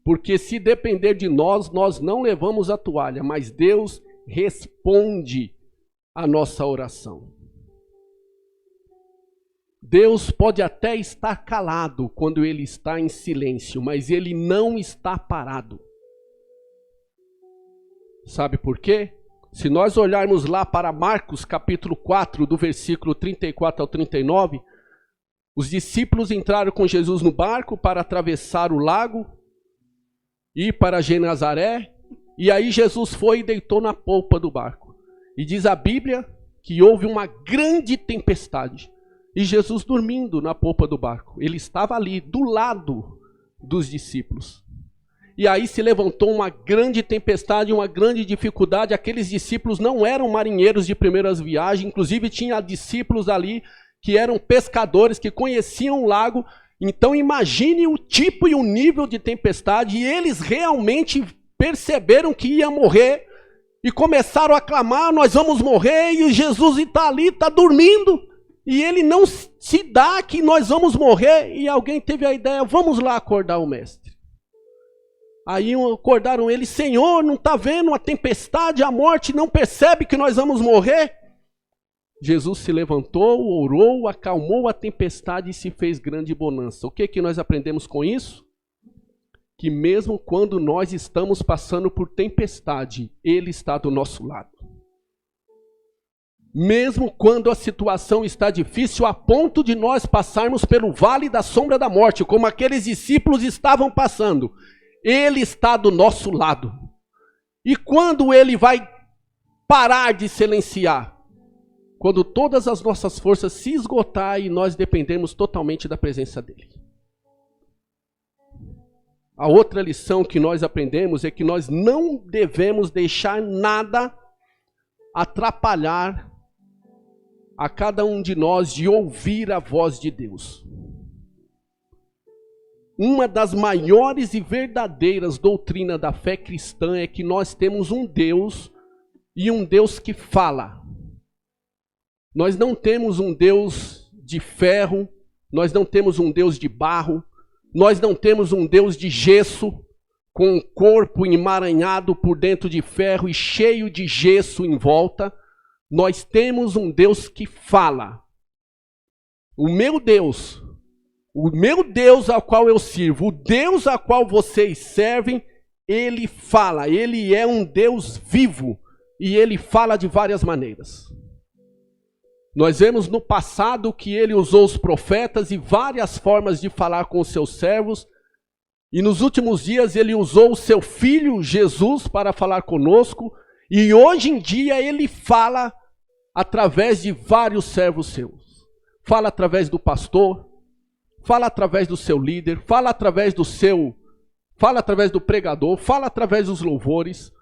Porque se depender de nós, nós não levamos a toalha, mas Deus responde a nossa oração. Deus pode até estar calado quando Ele está em silêncio, mas Ele não está parado. Sabe por quê? Se nós olharmos lá para Marcos capítulo 4, do versículo 34 ao 39, os discípulos entraram com Jesus no barco para atravessar o lago, ir para Genezaré, e aí Jesus foi e deitou na polpa do barco. E diz a Bíblia que houve uma grande tempestade. E Jesus dormindo na popa do barco. Ele estava ali, do lado dos discípulos. E aí se levantou uma grande tempestade, uma grande dificuldade. Aqueles discípulos não eram marinheiros de primeiras viagens. Inclusive tinha discípulos ali que eram pescadores, que conheciam o lago. Então imagine o tipo e o nível de tempestade. E eles realmente perceberam que ia morrer. E começaram a clamar, nós vamos morrer. E Jesus está ali, está dormindo. E ele não se dá que nós vamos morrer. E alguém teve a ideia, vamos lá acordar o mestre. Aí acordaram ele, Senhor, não está vendo a tempestade, a morte, não percebe que nós vamos morrer? Jesus se levantou, orou, acalmou a tempestade e se fez grande bonança. O que nós aprendemos com isso? Que mesmo quando nós estamos passando por tempestade, Ele está do nosso lado. Mesmo quando a situação está difícil, a ponto de nós passarmos pelo vale da sombra da morte, como aqueles discípulos estavam passando, Ele está do nosso lado. E quando Ele vai parar de silenciar? Quando todas as nossas forças se esgotar e nós dependemos totalmente da presença dEle. A outra lição que nós aprendemos é que nós não devemos deixar nada atrapalhar a cada um de nós de ouvir a voz de Deus. Uma das maiores e verdadeiras doutrinas da fé cristã é que nós temos um Deus e um Deus que fala. Nós não temos um Deus de ferro, nós não temos um Deus de barro, nós não temos um Deus de gesso, com o corpo emaranhado por dentro de ferro e cheio de gesso em volta. Nós temos um Deus que fala. O meu Deus ao qual eu sirvo, o Deus ao qual vocês servem, Ele fala. Ele é um Deus vivo e Ele fala de várias maneiras. Nós vemos no passado que Ele usou os profetas e várias formas de falar com os seus servos. E nos últimos dias Ele usou o seu Filho Jesus para falar conosco. E hoje em dia Ele fala através de vários servos seus. Fala através do pastor, fala através do seu líder, fala através do pregador, fala através dos louvores,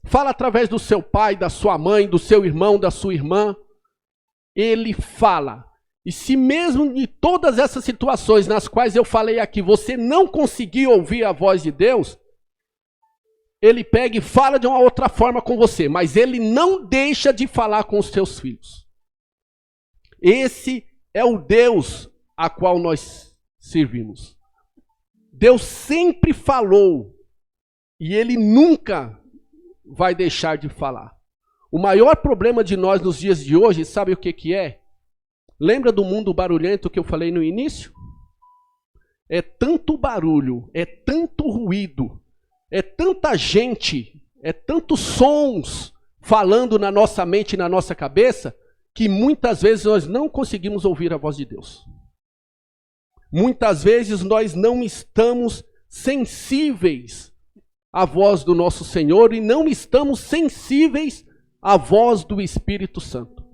fala através do seu pai, da sua mãe, do seu irmão, da sua irmã. Ele fala. E se mesmo de todas essas situações nas quais eu falei aqui, você não conseguir ouvir a voz de Deus, Ele pega e fala de uma outra forma com você, mas Ele não deixa de falar com os seus filhos. Esse é o Deus a qual nós servimos. Deus sempre falou e Ele nunca vai deixar de falar. O maior problema de nós nos dias de hoje, sabe o que é? Lembra do mundo barulhento que eu falei no início? É tanto barulho, é tanto ruído, é tanta gente, é tantos sons falando na nossa mente e na nossa cabeça, que muitas vezes nós não conseguimos ouvir a voz de Deus. Muitas vezes nós não estamos sensíveis à voz do nosso Senhor e não estamos sensíveis à voz do Espírito Santo.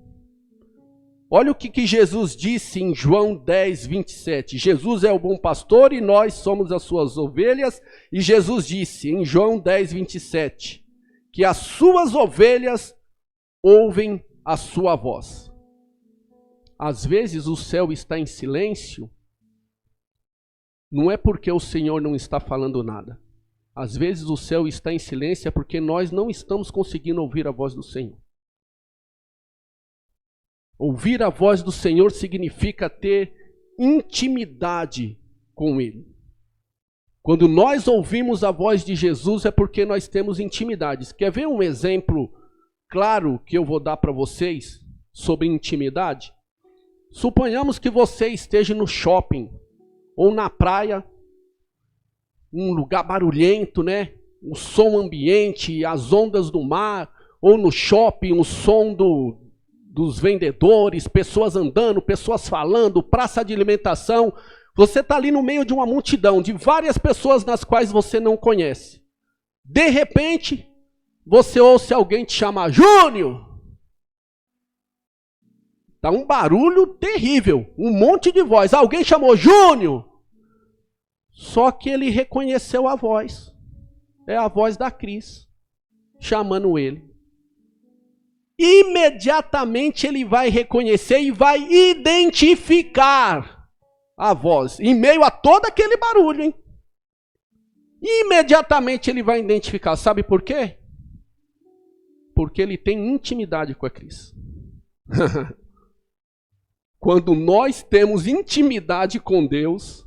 Olha o que Jesus disse em João 10, 27. Jesus é o bom pastor e nós somos as suas ovelhas. E Jesus disse em João 10, 27, que as suas ovelhas ouvem a sua voz. Às vezes o céu está em silêncio, não é porque o Senhor não está falando nada. Às vezes o céu está em silêncio porque nós não estamos conseguindo ouvir a voz do Senhor. Ouvir a voz do Senhor significa ter intimidade com Ele. Quando nós ouvimos a voz de Jesus é porque nós temos intimidade. Quer ver um exemplo claro que eu vou dar para vocês sobre intimidade? Suponhamos que você esteja no shopping ou na praia, um lugar barulhento, né? O som ambiente, as ondas do mar, ou no shopping, o som dos vendedores, pessoas andando, pessoas falando, praça de alimentação. Você está ali no meio de uma multidão, de várias pessoas nas quais você não conhece. De repente, você ouve alguém te chamar, Júnior! Tá um barulho terrível, um monte de voz. Alguém chamou Júnior. Só que ele reconheceu a voz. É a voz da Cris, chamando ele. Imediatamente ele vai reconhecer e vai identificar a voz. Em meio a todo aquele barulho, hein? Imediatamente ele vai identificar. Sabe por quê? Porque ele tem intimidade com a Cris. Quando nós temos intimidade com Deus,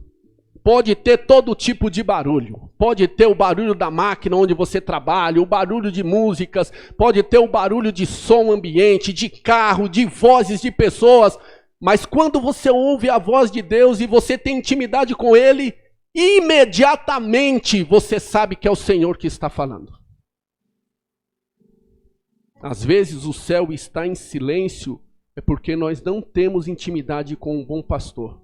pode ter todo tipo de barulho. Pode ter o barulho da máquina onde você trabalha, o barulho de músicas, pode ter o barulho de som ambiente, de carro, de vozes de pessoas. Mas quando você ouve a voz de Deus e você tem intimidade com Ele, imediatamente você sabe que é o Senhor que está falando. Às vezes o céu está em silêncio, é porque nós não temos intimidade com um bom pastor.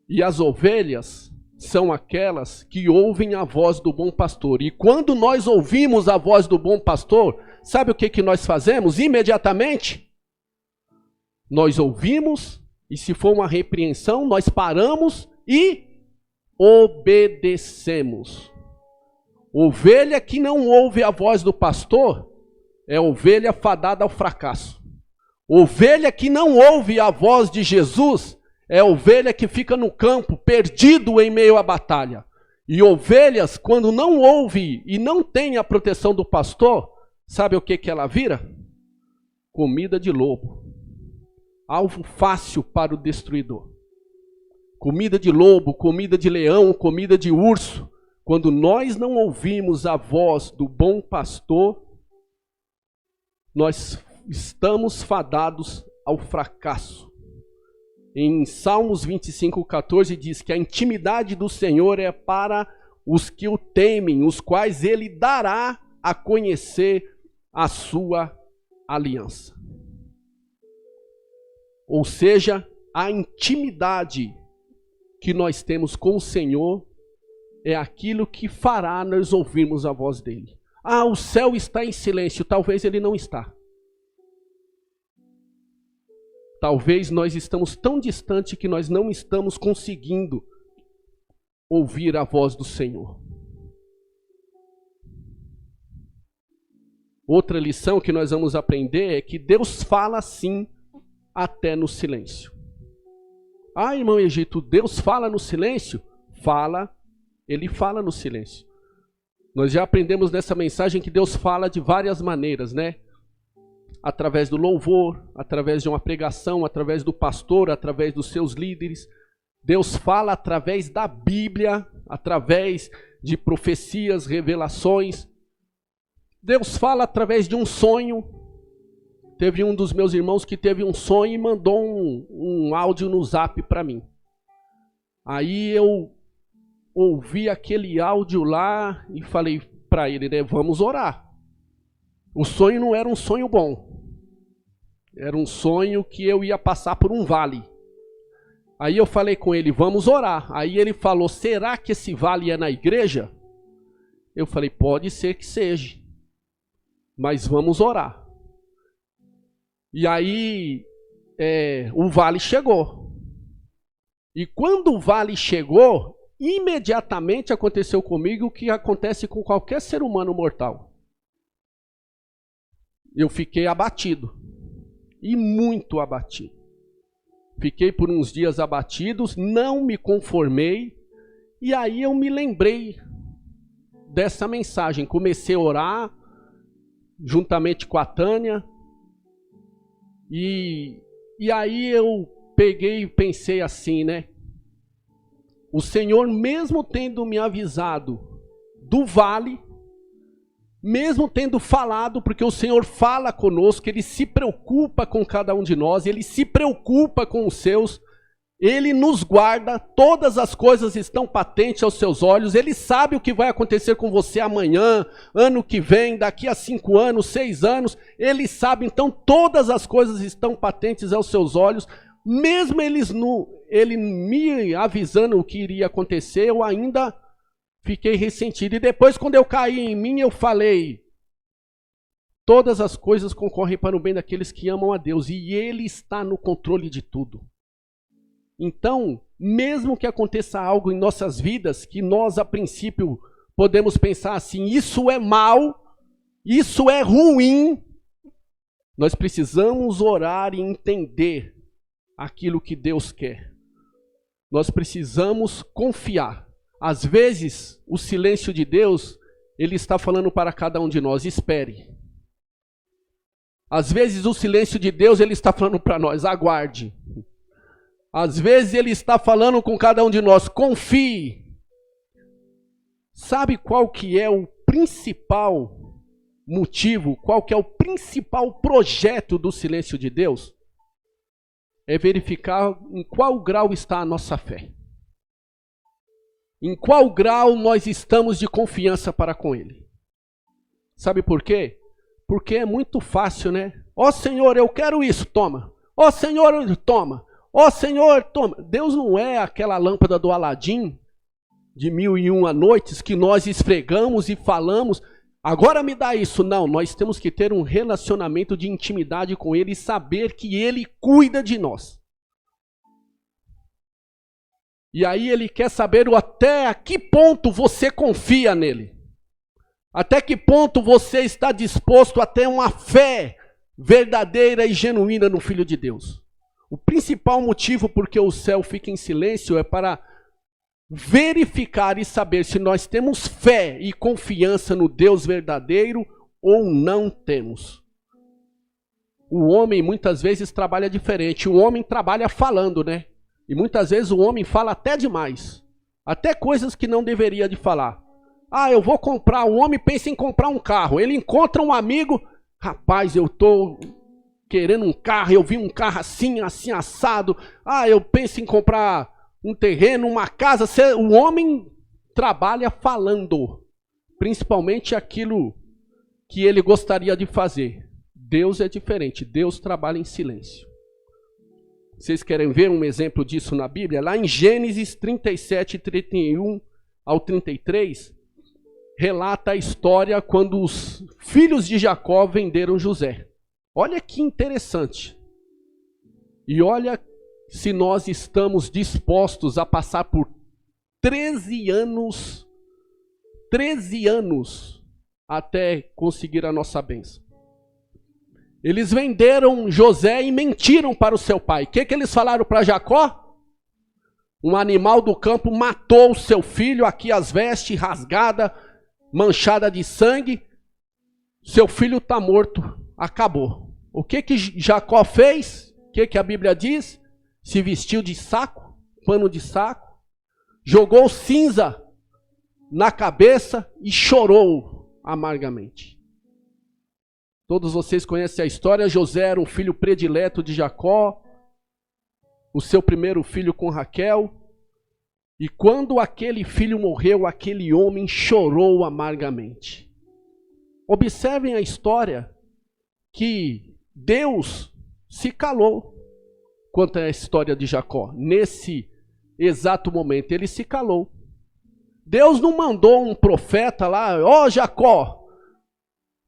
E as ovelhas são aquelas que ouvem a voz do bom pastor. E quando nós ouvimos a voz do bom pastor, sabe o que nós fazemos imediatamente? Nós ouvimos, e se for uma repreensão, nós paramos e obedecemos. Ovelha que não ouve a voz do pastor é ovelha fadada ao fracasso. Ovelha que não ouve a voz de Jesus é ovelha que fica no campo, perdido em meio à batalha. E ovelhas, quando não ouve e não tem a proteção do pastor, sabe o que ela vira? Comida de lobo. Alvo fácil para o destruidor. Comida de lobo, comida de leão, comida de urso. Quando nós não ouvimos a voz do bom pastor, nós estamos fadados ao fracasso. Em Salmos 25:14 diz que a intimidade do Senhor é para os que o temem, os quais Ele dará a conhecer a sua aliança. Ou seja, a intimidade que nós temos com o Senhor é aquilo que fará nós ouvirmos a voz dele. Ah, o céu está em silêncio. Talvez ele não está. Talvez nós estamos tão distante que nós não estamos conseguindo ouvir a voz do Senhor. Outra lição que nós vamos aprender é que Deus fala sim até no silêncio. Ah, irmão Egito, Deus fala no silêncio? Fala. Ele fala no silêncio. Nós já aprendemos nessa mensagem que Deus fala de várias maneiras, né? Através do louvor, através de uma pregação, através do pastor, através dos seus líderes. Deus fala através da Bíblia, através de profecias, revelações. Deus fala através de um sonho. Teve um dos meus irmãos que teve um sonho e mandou um áudio no zap para mim. Aí eu ouvi aquele áudio lá e falei para ele, né, vamos orar. O sonho não era um sonho bom. Era um sonho que eu ia passar por um vale. Aí eu falei com ele, vamos orar. Aí ele falou, será que esse vale é na igreja? Eu falei, pode ser que seja. Mas vamos orar. E aí o vale chegou. E quando o vale chegou, imediatamente aconteceu comigo o que acontece com qualquer ser humano mortal. Eu fiquei abatido. E muito abatido. Fiquei por uns dias abatidos, não me conformei. E aí eu me lembrei dessa mensagem. Comecei a orar, juntamente com a Tânia. E aí eu peguei e pensei assim, né? O Senhor, mesmo tendo me avisado do vale, mesmo tendo falado, porque o Senhor fala conosco, Ele se preocupa com cada um de nós, Ele se preocupa com os seus, Ele nos guarda, todas as coisas estão patentes aos seus olhos, Ele sabe o que vai acontecer com você amanhã, ano que vem, daqui a 5 anos, 6 anos, Ele sabe, então todas as coisas estão patentes aos seus olhos. Mesmo ele me avisando o que iria acontecer, eu ainda fiquei ressentido. E depois, quando eu caí em mim, eu falei, Todas as coisas concorrem para o bem daqueles que amam a Deus, e Ele está no controle de tudo. Então, mesmo que aconteça algo em nossas vidas, que nós a princípio podemos pensar assim, isso é mal, isso é ruim, nós precisamos orar e entender aquilo que Deus quer. Nós precisamos confiar. Às vezes, o silêncio de Deus, Ele está falando para cada um de nós, espere. Às vezes, o silêncio de Deus, Ele está falando para nós, aguarde. Às vezes, Ele está falando com cada um de nós, confie. Sabe qual que é o principal motivo, qual que é o principal projeto do silêncio de Deus? É verificar em qual grau está a nossa fé. Em qual grau nós estamos de confiança para com Ele. Sabe por quê? Porque é muito fácil, né? Ó Senhor, eu quero isso, toma. Ó Senhor, toma. Ó Senhor, toma. Deus não é aquela lâmpada do Aladim, de 1001 noites, que nós esfregamos e falamos, agora me dá isso. Não, nós temos que ter um relacionamento de intimidade com Ele e saber que Ele cuida de nós. E aí Ele quer saber até a que ponto você confia nele. Até que ponto você está disposto a ter uma fé verdadeira e genuína no Filho de Deus. O principal motivo por que o céu fica em silêncio é para verificar e saber se nós temos fé e confiança no Deus verdadeiro ou não temos. O homem muitas vezes trabalha diferente. O homem trabalha falando, né? E muitas vezes o homem fala até demais. Até coisas que não deveria de falar. Ah, eu vou comprar. O homem pensa em comprar um carro. Ele encontra um amigo. Rapaz, eu estou querendo um carro. Eu vi um carro assim, assim, assado. Ah, eu penso em comprar um terreno, uma casa. O homem trabalha falando. Principalmente aquilo que ele gostaria de fazer. Deus é diferente. Deus trabalha em silêncio. Vocês querem ver um exemplo disso na Bíblia? Lá em Gênesis 37, 31 ao 33, relata a história quando os filhos de Jacó venderam José. Olha que interessante. E olha se nós estamos dispostos a passar por 13 anos até conseguir a nossa bênção. Eles venderam José e mentiram para o seu pai. O que eles falaram para Jacó? Um animal do campo matou o seu filho, aqui as vestes rasgadas, manchada de sangue. Seu filho está morto, acabou. O que Jacó fez? O que a Bíblia diz? Se vestiu de saco, pano de saco, jogou cinza na cabeça e chorou amargamente. Todos vocês conhecem a história. José era um filho predileto de Jacó, o seu primeiro filho com Raquel. E quando aquele filho morreu, aquele homem chorou amargamente. Observem a história que Deus se calou quanto à história de Jacó. Nesse exato momento, ele se calou. Deus não mandou um profeta lá, ó Jacó,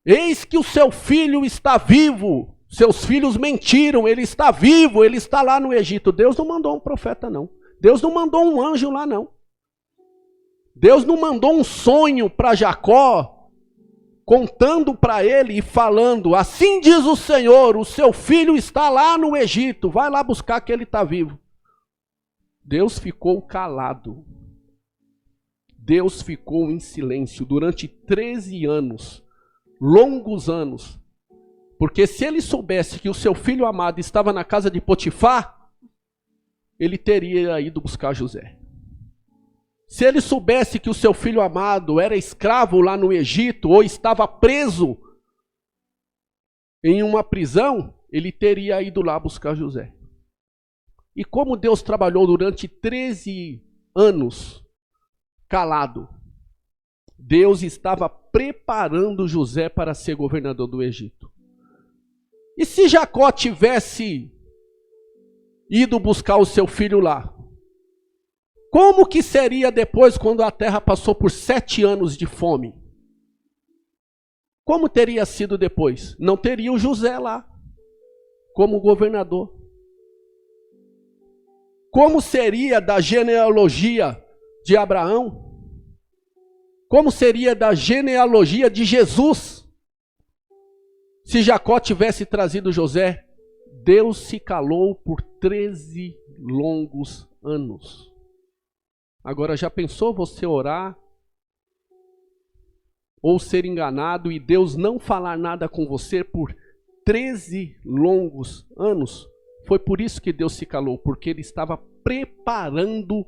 eis que o seu filho está vivo. Seus filhos mentiram, ele está vivo, ele está lá no Egito. Deus não mandou um profeta, não. Deus não mandou um anjo lá, não. Deus não mandou um sonho para Jacó, contando para ele e falando, assim diz o Senhor, o seu filho está lá no Egito, vai lá buscar que ele está vivo. Deus ficou calado. Deus ficou em silêncio durante 13 anos. Longos anos, porque se ele soubesse que o seu filho amado estava na casa de Potifar, ele teria ido buscar José. Se ele soubesse que o seu filho amado era escravo lá no Egito, ou estava preso em uma prisão, ele teria ido lá buscar José. E como Deus trabalhou durante 13 anos calado, Deus estava preparando José para ser governador do Egito. E se Jacó tivesse ido buscar o seu filho lá, como que seria depois quando a terra passou por 7 anos de fome? Como teria sido depois? Não teria o José lá, como governador. Como seria da genealogia de Abraão? Como seria da genealogia de Jesus? Se Jacó tivesse trazido José, Deus se calou por 13 longos anos. Agora, já pensou você orar ou ser enganado e Deus não falar nada com você por 13 longos anos? Foi por isso que Deus se calou, porque Ele estava preparando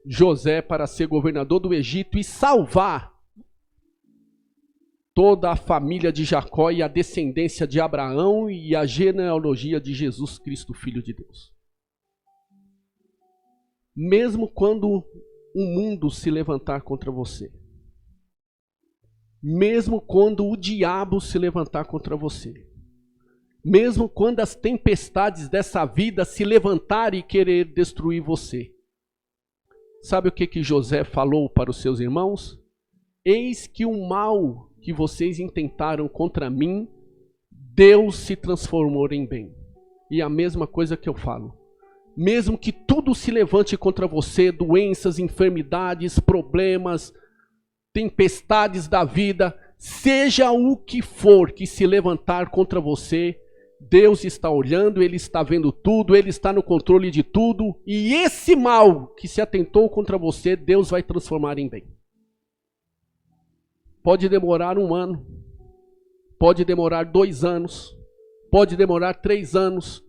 José para ser governador do Egito e salvar toda a família de Jacó e a descendência de Abraão e a genealogia de Jesus Cristo, Filho de Deus. Mesmo quando o mundo se levantar contra você, mesmo quando o diabo se levantar contra você, mesmo quando as tempestades dessa vida se levantarem e querer destruir você, sabe o que José falou para os seus irmãos? Eis que o mal que vocês intentaram contra mim, Deus se transformou em bem. E a mesma coisa que eu falo. Mesmo que tudo se levante contra você, doenças, enfermidades, problemas, tempestades da vida, seja o que for que se levantar contra você, Deus está olhando, Ele está vendo tudo, Ele está no controle de tudo, e esse mal que se atentou contra você, Deus vai transformar em bem. Pode demorar 1 ano, pode demorar 2 anos, pode demorar 3 anos.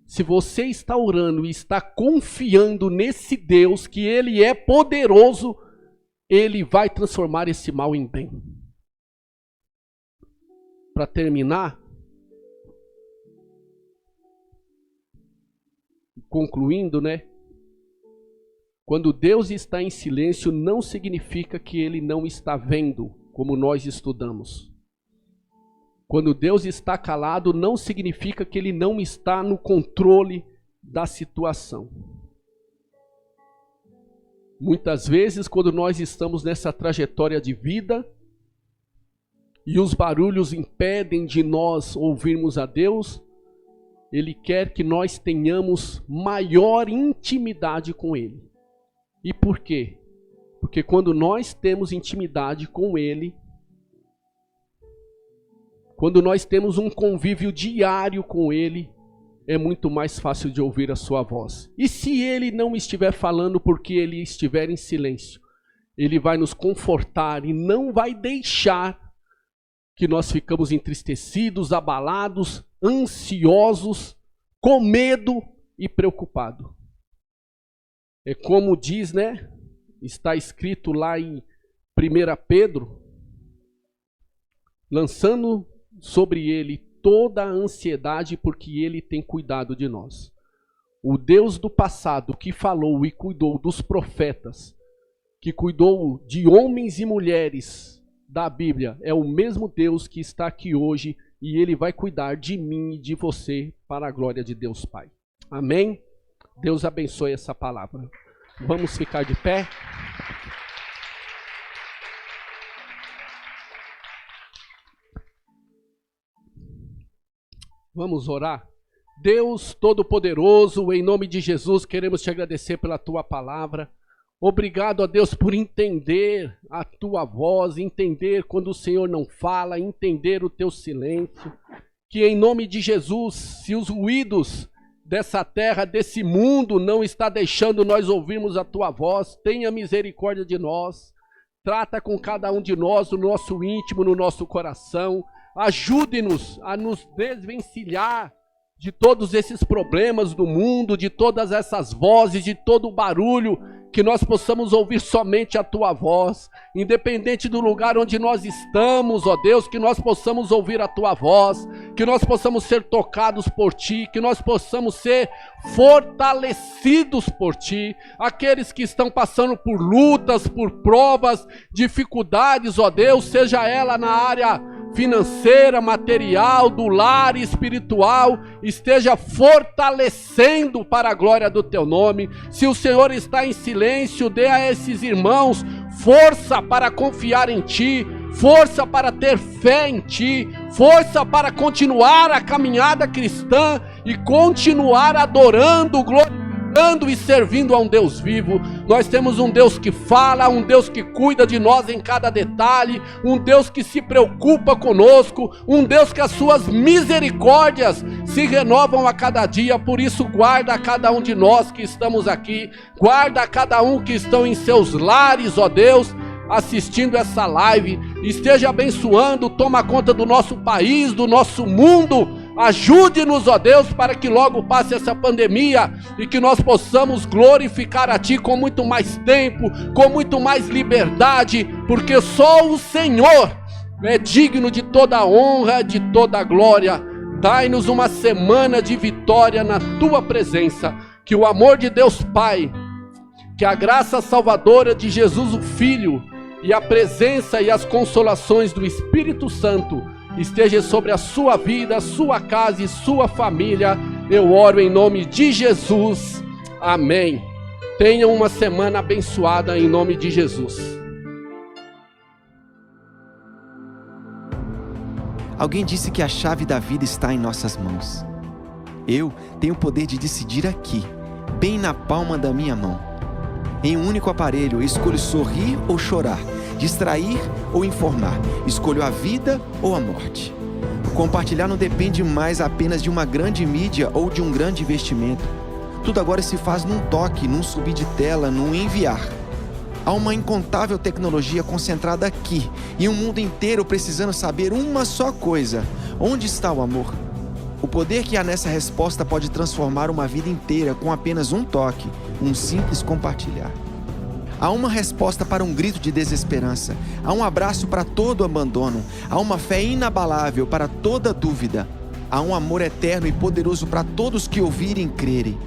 Se você está orando e está confiando nesse Deus, que Ele é poderoso, Ele vai transformar esse mal em bem. Para terminar, concluindo, né? Quando Deus está em silêncio, não significa que Ele não está vendo, como nós estudamos. Quando Deus está calado, não significa que Ele não está no controle da situação. Muitas vezes, quando nós estamos nessa trajetória de vida e os barulhos impedem de nós ouvirmos a Deus, Ele quer que nós tenhamos maior intimidade com Ele. E por quê? Porque quando nós temos intimidade com Ele, quando nós temos um convívio diário com Ele, é muito mais fácil de ouvir a sua voz. E se Ele não estiver falando porque Ele estiver em silêncio, Ele vai nos confortar e não vai deixar que nós ficamos entristecidos, abalados, ansiosos, com medo e preocupados. É como diz, né? Está escrito lá em 1 Pedro, lançando sobre Ele toda a ansiedade, porque Ele tem cuidado de nós. O Deus do passado que falou e cuidou dos profetas, que cuidou de homens e mulheres da Bíblia, é o mesmo Deus que está aqui hoje, e Ele vai cuidar de mim e de você para a glória de Deus Pai. Amém? Deus abençoe essa palavra. Vamos ficar de pé. Vamos orar. Deus Todo-Poderoso, em nome de Jesus, queremos te agradecer pela tua palavra. Obrigado a Deus por entender a tua voz, entender quando o Senhor não fala, entender o teu silêncio. Que em nome de Jesus, se os ruídos dessa terra, desse mundo não está deixando nós ouvirmos a tua voz, tenha misericórdia de nós. Trata com cada um de nós, no nosso íntimo, no nosso coração. Ajude-nos a nos desvencilhar de todos esses problemas do mundo, de todas essas vozes, de todo o barulho, que nós possamos ouvir somente a tua voz, independente do lugar onde nós estamos, ó Deus, que nós possamos ouvir a tua voz, que nós possamos ser tocados por ti, que nós possamos ser fortalecidos por ti. Aqueles que estão passando por lutas, por provas, dificuldades, ó Deus, seja ela na área financeira, material, do lar, espiritual, esteja fortalecendo para a glória do teu nome. Se o Senhor está em silêncio, dê a esses irmãos força para confiar em ti, força para ter fé em Ti, força para continuar a caminhada cristã e continuar adorando, glorificando e servindo a um Deus vivo. Nós temos um Deus que fala, um Deus que cuida de nós em cada detalhe, um Deus que se preocupa conosco, um Deus que as suas misericórdias se renovam a cada dia. Por isso, guarda a cada um de nós que estamos aqui, guarda a cada um que estão em seus lares, ó Deus, assistindo essa live. Esteja abençoando, toma conta do nosso país, do nosso mundo. Ajude-nos, ó Deus, para que logo passe essa pandemia e que nós possamos glorificar a Ti com muito mais tempo, com muito mais liberdade, porque só o Senhor é digno de toda a honra, de toda a glória. Dai-nos uma semana de vitória na Tua presença. Que o amor de Deus Pai, que a graça salvadora de Jesus o Filho e a presença e as consolações do Espírito Santo esteja sobre a sua vida, sua casa e sua família. Eu oro em nome de Jesus. Amém. Tenham uma semana abençoada em nome de Jesus. Alguém disse que a chave da vida está em nossas mãos. Eu tenho o poder de decidir aqui, bem na palma da minha mão. Em um único aparelho, eu escolho sorrir ou chorar, distrair ou informar, escolho a vida ou a morte. Compartilhar não depende mais apenas de uma grande mídia ou de um grande investimento. Tudo agora se faz num toque, num subir de tela, num enviar. Há uma incontável tecnologia concentrada aqui e um mundo inteiro precisando saber uma só coisa: onde está o amor? O poder que há nessa resposta pode transformar uma vida inteira com apenas um toque, um simples compartilhar. Há uma resposta para um grito de desesperança, há um abraço para todo abandono, há uma fé inabalável para toda dúvida, há um amor eterno e poderoso para todos que ouvirem e crerem.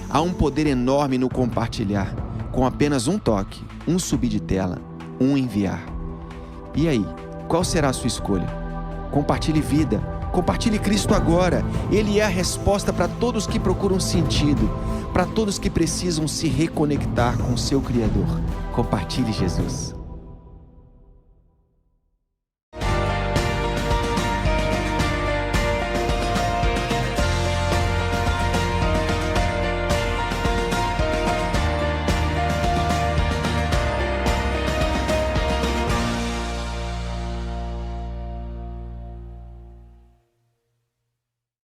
Há um poder enorme no compartilhar, com apenas um toque, um subir de tela, um enviar. E aí, qual será a sua escolha? Compartilhe vida, compartilhe Cristo agora. Ele é a resposta para todos que procuram sentido, para todos que precisam se reconectar com seu Criador. Compartilhe Jesus.